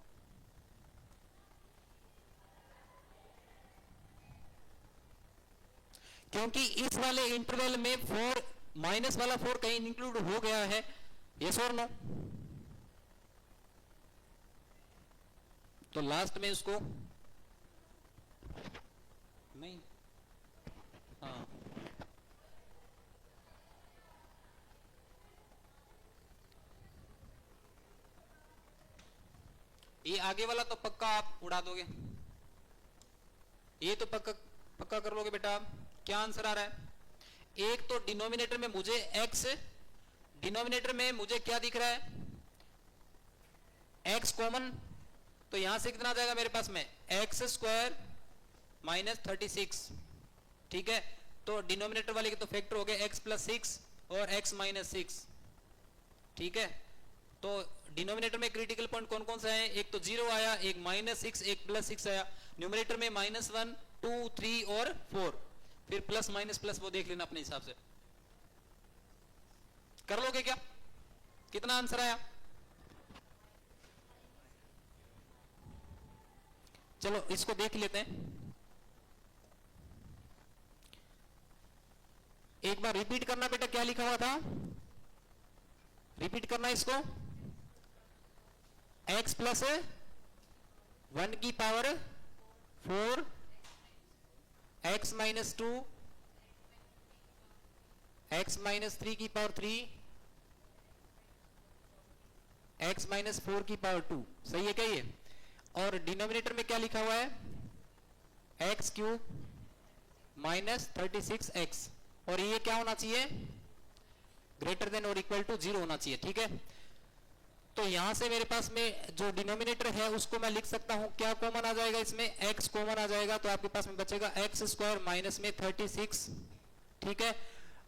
क्योंकि इस वाले इंटरवल में 4 माइनस वाला 4 कहीं इंक्लूड हो गया है, यस और नो, तो लास्ट में इसको नहीं, हाँ ये आगे वाला तो पक्का आप उड़ा दोगे, ये तो पक्का पक्का कर लोगे बेटा। क्या आंसर आ रहा है, एक तो डिनोमिनेटर में मुझे x, डिनोमिनेटर में मुझे क्या दिख रहा है, x कॉमन, तो यहां से कितना आ जाएगा मेरे पास में, x² -36। ठीक है, तो डिनोमिनेटर वाले के तो फैक्टर हो गए x + 6 और x - 6। ठीक है, तो डिनोमिनेटर में क्रिटिकल पॉइंट कौन कौन सा है, एक तो 0 आया, एक -6, एक +6 आया, न्यूमरेटर में -1, 2, 3 और 4, फिर प्लस माइनस प्लस वो देख लेना अपने हिसाब से, कर लोगे क्या, कितना आंसर आया, चलो इसको देख लेते हैं, एक बार रिपीट करना बेटा, क्या लिखा हुआ था, रिपीट करना इसको, x + 1 की पावर 4, x - 2, x - 3 की पावर 3, x माइनस 4 की पावर 2, सही है क्या ये? और डिनोमिनेटर में क्या लिखा हुआ है एक्स क्यूब माइनस 36x, और ये क्या होना चाहिए ग्रेटर देन और इक्वल टू 0 होना चाहिए, ठीक है। तो यहां से मेरे पास में जो डिनोमिनेटर है उसको मैं लिख सकता हूं, क्या कॉमन आ जाएगा इसमें, x कॉमन आ जाएगा, तो आपके पास में बचेगा एक्स स्क्वायर माइनस में 36, ठीक है।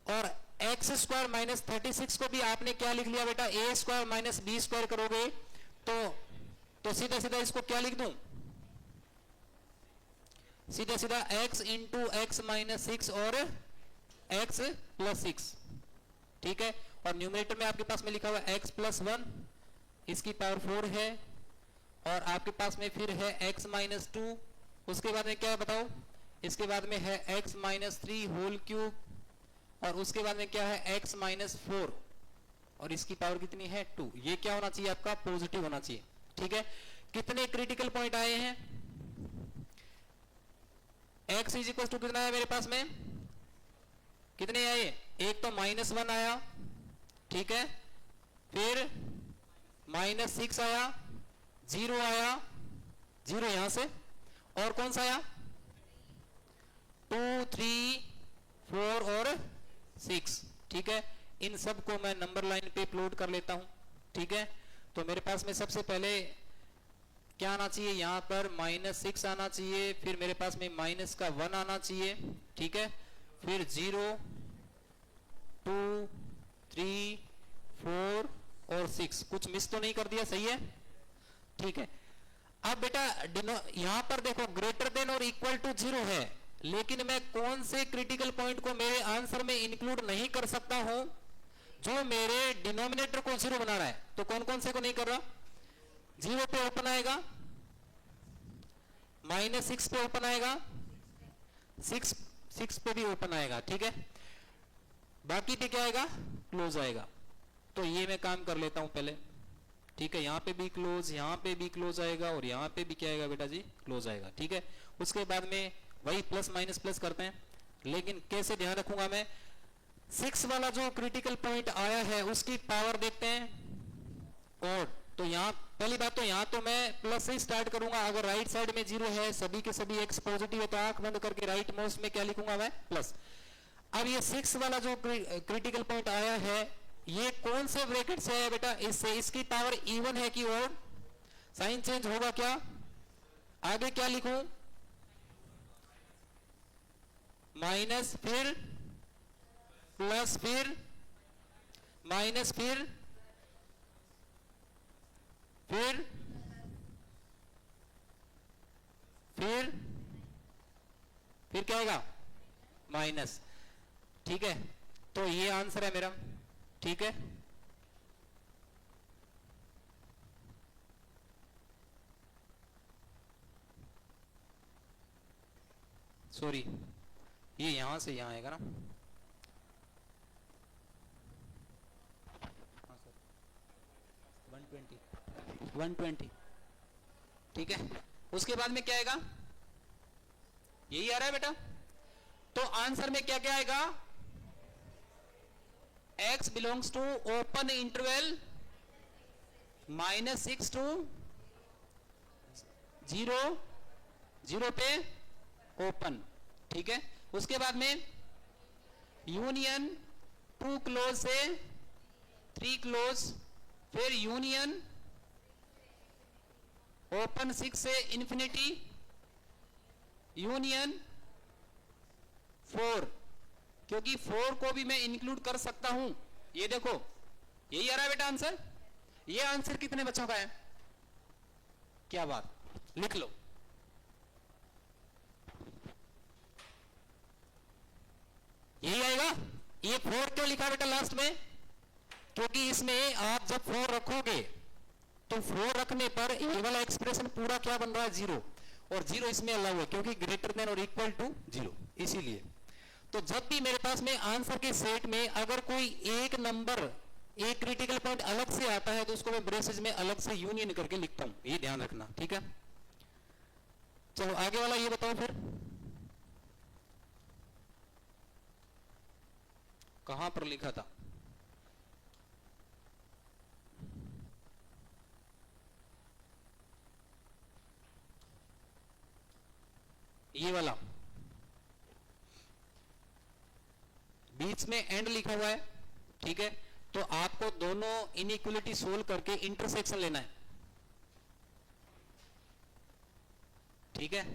और एक्स स्क्वायर माइनस 36 को भी आपने क्या लिख लिया बेटा, ए स्क्वायर माइनस बी स्क्वायर करोगे तो सीधा सीधा इसको क्या लिख दूं, सीधा सीधा x इंटू एक्स माइनस 6 और x प्लस 6, ठीक है। और न्यूमरेटर में आपके पास में लिखा हुआ x प्लस 1, इसकी पावर 4 है, और आपके पास में फिर है x माइनस 2, उसके बाद में क्या है बताओ, इसके बाद में है x माइनस 3 होल क्यूब, और उसके बाद में क्या है x माइनस 4, और इसकी पावर कितनी है 2। ये क्या होना चाहिए आपका, पॉजिटिव होना चाहिए, ठीक है। कितने क्रिटिकल पॉइंट आए हैं, x इज इक्वल टू कितना है मेरे पास में, कितने आए, एक तो -1 आया, ठीक है, फिर -6 आया, 0 आया, 0 यहां से, और कौन सा आया 2 3 4 और 6, ठीक है। इन सब को मैं नंबर लाइन पे प्लॉट कर लेता हूं, ठीक है। तो मेरे पास में सबसे पहले क्या आना चाहिए, यहां पर -6 आना चाहिए, फिर मेरे पास में माइनस का 1 आना चाहिए, ठीक है, फिर 0 2 3 4 और 6, कुछ मिस तो नहीं कर दिया, सही है, ठीक है। अब बेटा यहां पर देखो ग्रेटर देन और इक्वल टू 0 है, लेकिन मैं कौन से क्रिटिकल पॉइंट को मेरे आंसर में इंक्लूड नहीं कर सकता हूं, जो मेरे डिनोमिनेटर को 0 बना रहा है। तो कौन कौन से को नहीं कर रहा, 0 पे ओपन आएगा, -6 पे ओपन आएगा, 6 पे भी ओपन आएगा, ठीक है, बाकी पे क्या आएगा, क्लोज आएगा। तो ये मैं काम कर लेता हूं पहले, ठीक है, यहां पे भी क्लोज, यहां पे भी क्लोज आएगा, और यहां पे भी क्या आएगा बेटा जी, क्लोज आएगा, ठीक है। उसके बाद में वही प्लस माइनस प्लस करते हैं, लेकिन कैसे ध्यान रखूंगा मैं, 6 वाला जो क्रिटिकल पॉइंट आया है उसकी पावर देखते हैं, और तो यहां पहली बात तो यहां तो मैं प्लस से स्टार्ट करूंगा, अगर राइट साइड में 0 है, सभी के सभी x पॉजिटिव है, तो आंख बंद करके राइट मोस्ट में क्या लिखूंगा मैं, प्लस। अब ये 6 वाला जो क्रिटिकल पॉइंट आया है, ये कौन से ब्रैकेट से है बेटा, इससे, इसकी पावर इवन है कि ओड, साइन चेंज होगा क्या, आगे क्या लिखूं, माइनस, फिर प्लस, फिर माइनस, फिर क्या आएगा, माइनस, ठीक है। तो ये आंसर है मेरा, ठीक है। सॉरी, ये यहां से यहां आएगा ना, हाँ सर, 120, ठीक है। उसके बाद में क्या आएगा, यही आ रहा है बेटा, तो आंसर में क्या क्या आएगा, x belongs to open interval -6 to 0 पे ओपन, ठीक है। उसके बाद में यूनियन 2 क्लोज से 3 क्लोज, फिर यूनियन ओपन 6 से इंफिनिटी, यूनियन 4, क्योंकि 4 को भी मैं इंक्लूड कर सकता हूं, ये देखो यही आ रहा है बेटा आंसर। ये आंसर कितने बच्चों का है, क्या बात, लिख लो, यही आएगा। ये 4 क्यों लिखा बेटा लास्ट में, क्योंकि इसमें आप जब 4 रखोगे तो 4 रखने पर ये वाला एक्सप्रेशन पूरा क्या बन रहा है, 0, और 0 इसमें अलाउ है क्योंकि ग्रेटर देन और इक्वल टू 0, इसीलिए। तो जब भी मेरे पास में आंसर के सेट में अगर कोई एक नंबर, एक क्रिटिकल पॉइंट अलग से आता है, तो उसको मैं ब्रेसेस में अलग से यूनियन करके लिखता हूं, ये ध्यान रखना, ठीक है। चलो आगे वाला ये बताओ फिर, कहां पर लिखा था, ये वाला बीच में एंड लिखा हुआ है, ठीक है, तो आपको दोनों इनइक्वलिटी सोल्व करके इंटरसेक्शन लेना है, ठीक है।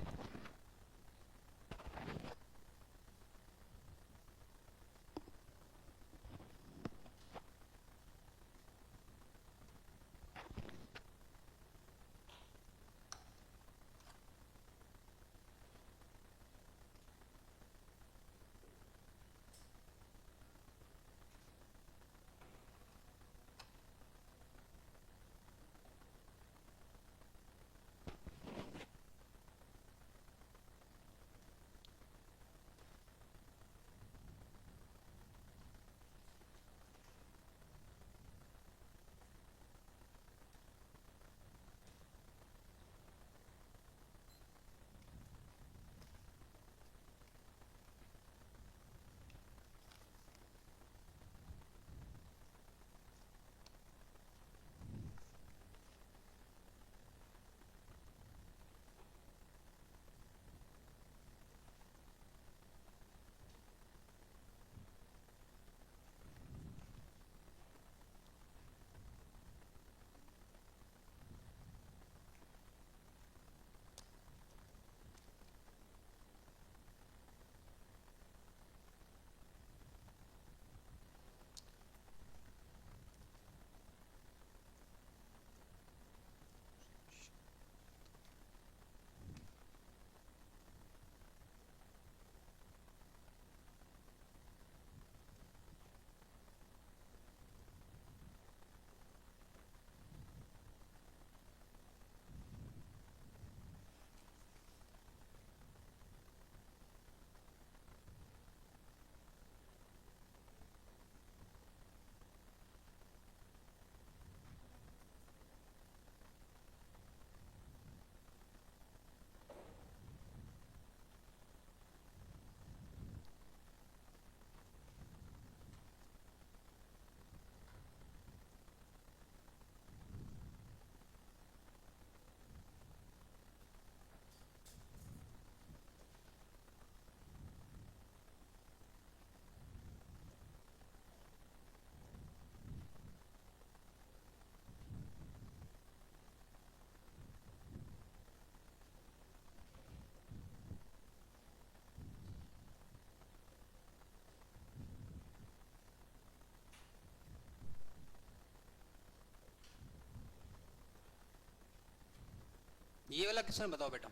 ये वाला क्वेश्चन बताओ बेटा,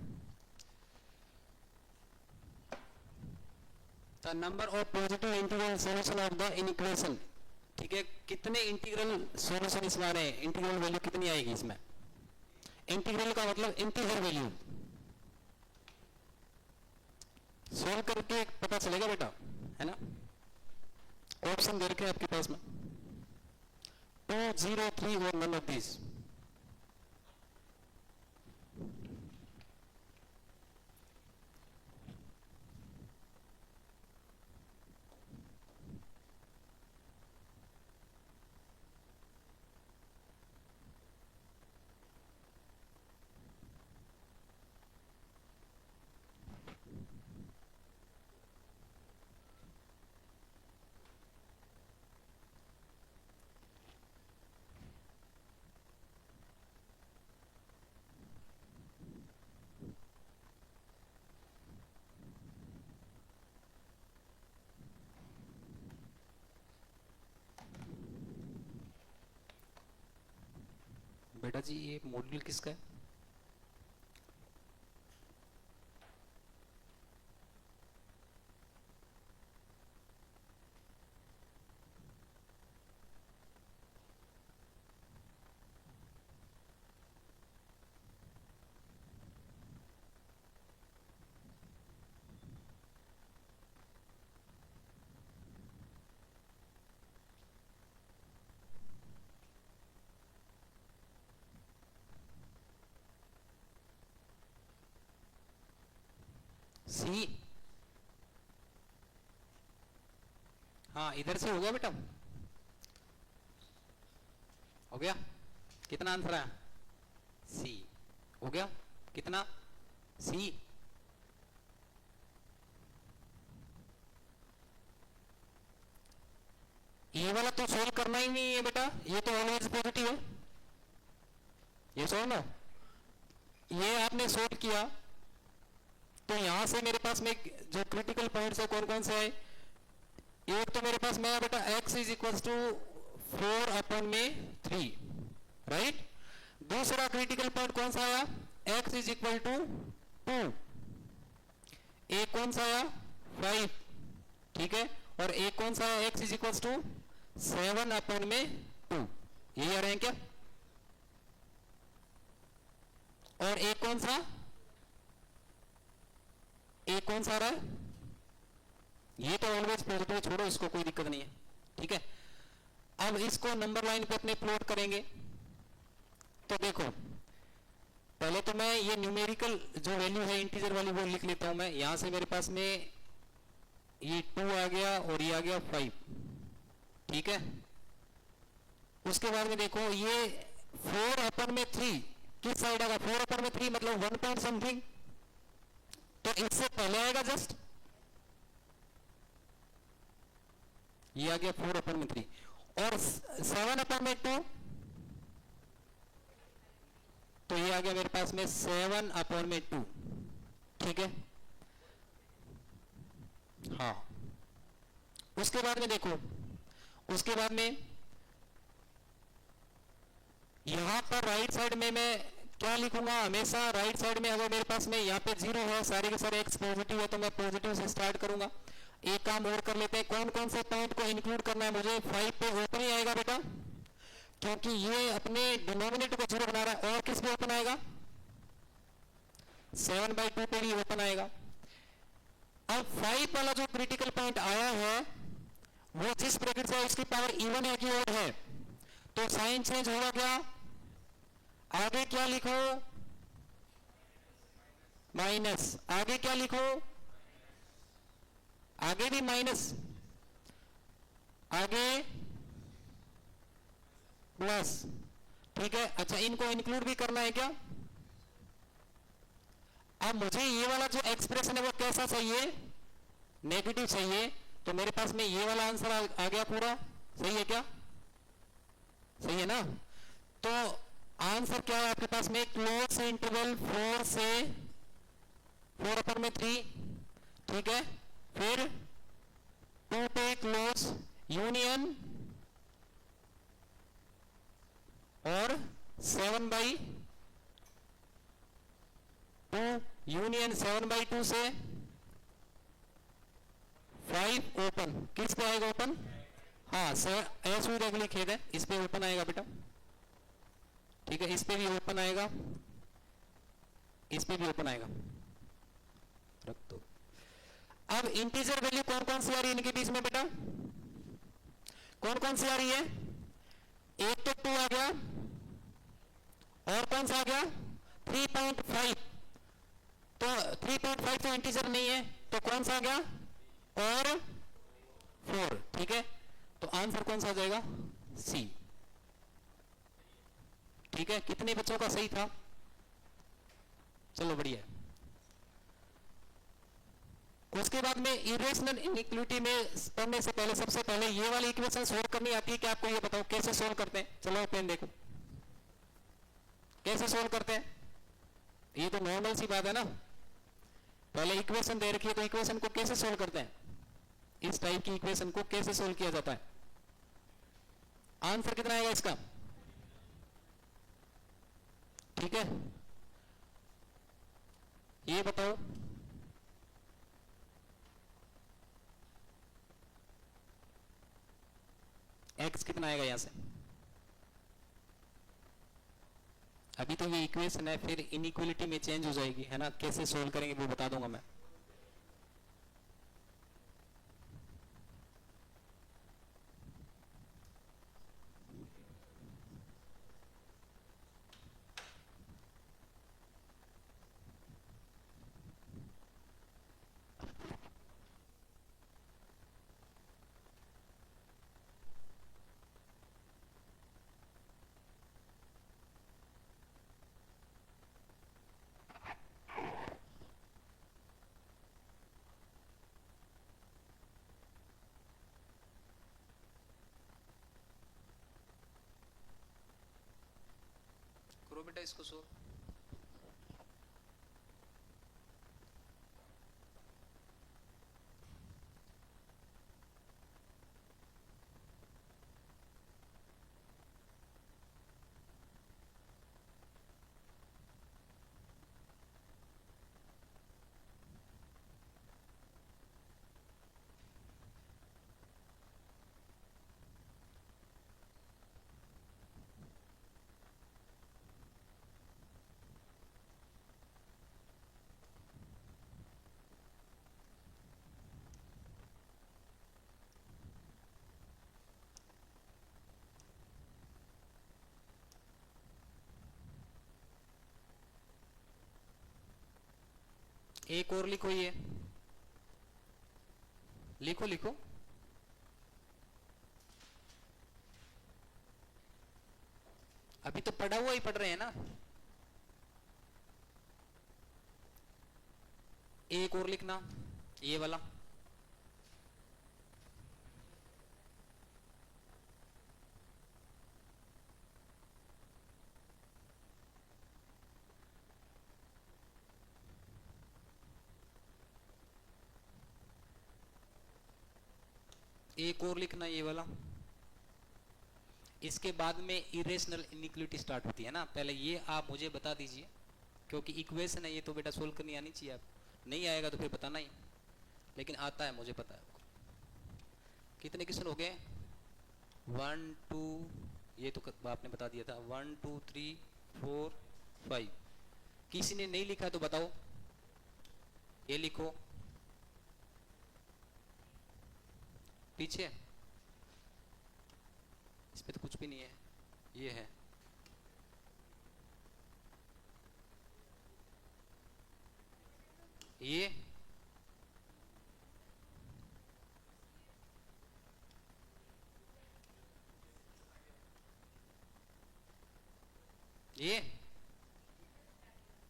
the number of positive integral solution of the equation, ठीक है, कितने इंटीग्रल सॉल्यूशन इसमें आ रहे हैं, इंटीग्रल वैल्यू कितनी आएगी इसमें, इंटीग्रल का मतलब इंटीजर वैल्यू, सोल्व करके पता चलेगा बेटा, है ना। ऑप्शन दे रखे आपके पास में 2, 0, 3 और नन ऑफ दिस। बेटा जी ये मॉड्यूल किसका है, सी। हाँ इधर से हो गया बेटा, हो गया, कितना आंसर है, सी, हो गया, कितना, सी। ये वाला तो सोल्व करना ही नहीं है बेटा, ये तो ऑलवेज पॉजिटिव है, ये सोल्व ना, ये आपने सोल्व किया तो यहां से मेरे पास में जो क्रिटिकल पॉइंट्स है कौन कौन से है, एक तो मेरे पास में बेटा x is equal to 4/3, right. दूसरा क्रिटिकल पॉइंट कौन सा आया, x इज इक्वल टू 2, एक कौन सा आया 5, ठीक है, और एक कौन सा आया x इज इक्वल टू 7/2, यही आ रहे हैं क्या, और एक कौन सा आ रहा है, ये तो ऑलवेज पॉजिटिव, छोड़ो इसको, कोई दिक्कत नहीं है, ठीक है। अब इसको नंबर लाइन पे अपने प्लॉट करेंगे, तो देखो पहले तो मैं ये न्यूमेरिकल जो वैल्यू है इंटीजर वाली वो लिख लेता हूं मैं, यहां से मेरे पास में ये 2 आ गया और ये आ गया 5, ठीक है। उसके बाद में देखो ये 4/3 किस साइड आएगा, 4/3 मतलब 1 पॉइंट समथिंग, तो इससे पहले आएगा जस्ट, ये आ गया 4/3, और 7/2 तो ये आ गया मेरे पास में 7/2, ठीक है। हाँ, उसके बाद में देखो, उसके बाद में यहां पर राइट साइड में मैं क्या लिखूंगा, हमेशा राइट साइड में अगर मेरे पास में यहाँ पे 0 है, सारे के सारे x पॉजिटिव है, तो मैं पॉजिटिव से स्टार्ट करूंगा। एक काम और कर लेते हैं, कौन कौन से पॉइंट को इंक्लूड करना है मुझे, 5 पे ओपन ही आएगा बेटा, क्योंकि ये अपने डिनोमिनेटर को 0 बना रहा है, और किस पे ओपन आएगा, 7/2 पे भी ओपन आएगा। अब 5 वाला जो क्रिटिकल पॉइंट आया है वो जिस ब्रैकेट से उसकी पावर इवन है कि ऑड है, तो साइन चेंज होगा क्या, आगे क्या लिखो माइनस, आगे क्या लिखो, आगे भी माइनस, आगे प्लस, ठीक है। अच्छा, इनको इंक्लूड भी करना है क्या, अब मुझे ये वाला जो एक्सप्रेशन है वो कैसा चाहिए, नेगेटिव चाहिए, तो मेरे पास में ये वाला आंसर आ गया पूरा, सही है क्या, सही है ना। तो आंसर क्या है आपके पास में, क्लोज इंटरवल 4 से 4/3, ठीक है, फिर 2 पे क्लोज यूनियन और 7/2 यूनियन 7/2 से 5 ओपन, किस पे आएगा ओपन, हाँ एस विद अगली खेद है, इस पे ओपन आएगा बेटा, ठीक है, इस पे भी ओपन आएगा, इस पे भी ओपन आएगा, रख दो। अब इंटीजर वैल्यू कौन कौन सी आ रही है इनके बीच में बेटा, कौन कौन सी आ रही है, एक तो 2 आ गया, और कौन सा आ गया 3.5, तो 3.5 तो इंटीजर नहीं है, तो कौन सा आ गया, और 4, ठीक है, तो आंसर कौन सा आ जाएगा, सी, ठीक है। कितने बच्चों का सही था, चलो बढ़िया। उसके बाद में इरेशनल इनइक्वालिटी में पढ़ने से पहले सबसे पहले ये वाली इक्वेशन सोल्व करनी आती है कि आपको ये बताओ कैसे सोल्व करते हैं, चलो पेन देखो कैसे सोल्व करते हैं, ये तो नॉर्मल सी बात है ना, पहले इक्वेशन दे रखी है तो इक्वेशन को कैसे सोल्व करते हैं, इस टाइप की इक्वेशन को कैसे सोल्व किया जाता है, आंसर कितना आएगा इसका, ठीक है, ये बताओ, x कितना आएगा यहां से, अभी तो ये इक्वेशन है, फिर इनइक्वालिटी में चेंज हो जाएगी है ना, कैसे सोल्व करेंगे वो बता दूंगा मैं। करो बेटा इसको सोल्व। एक और लिखो, ये लिखो लिखो। अभी तो पढ़ा हुआ ही पढ़ रहे हैं ना। एक और लिखना, ये वाला। एक और लिखना, ये वाला। इसके बाद में इरेशनल इनइक्वालिटी स्टार्ट होती है ना। पहले ये आप मुझे बता दीजिए, क्योंकि इक्वेशन है ये तो बेटा सोल्व करनी आनी चाहिए। आप नहीं आएगा तो फिर बताना ही, लेकिन आता है मुझे पता है। कितने क्वेश्चन हो गए? 1 2, ये तो आपने बता दिया था। 1 2 3 4 5। किसी ने नहीं लिखा तो बताओ, ये लिखो पीछे। इस पे तो कुछ भी नहीं है, ये है। ये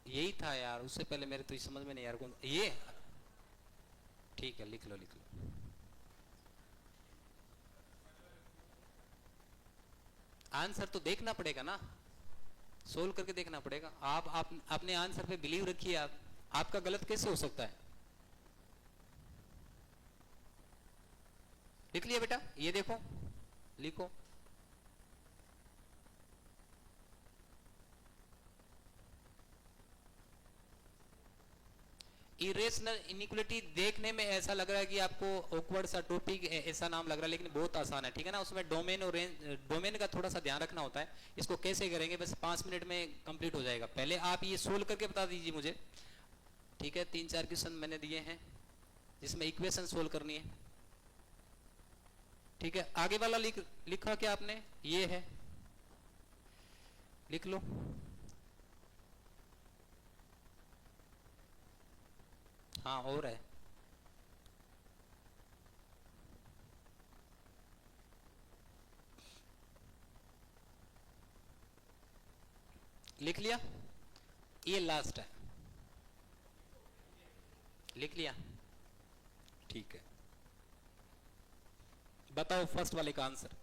यही था यार, उससे पहले मेरे तो समझ में नहीं यार कौन ये। ठीक है, लिख लो लिख लो। आंसर तो देखना पड़ेगा ना, सोल्व करके देखना पड़ेगा। आप अपने आंसर पे बिलीव रखिए। आपका गलत कैसे हो सकता है? लिख लिया बेटा? ये देखो, लिखो। इरेशनल इनइक्वालिटी देखने में ऐसा लग रहा है कि आपको ऑकवर्ड सा टॉपिक ऐसा नाम लग रहा है, लेकिन बहुत आसान है। ठीक है ना। उसमें डोमेन और रेंज, डोमेन का थोड़ा सा ध्यान रखना होता है। इसको कैसे करेंगे, बस 5 मिनट में कंप्लीट हो जाएगा। पहले आप ये सोल्व करके बता दीजिए मुझे। ठीक है, 3-4 क्वेश्चन मैंने दिए हैं जिसमें इक्वेशन सोल्व करनी है। ठीक है, आगे वाला लिखा क्या आपने? ये है, लिख लो। हाँ, और है। लिख लिया? ये लास्ट है, लिख लिया? ठीक है, बताओ फर्स्ट वाले का आंसर।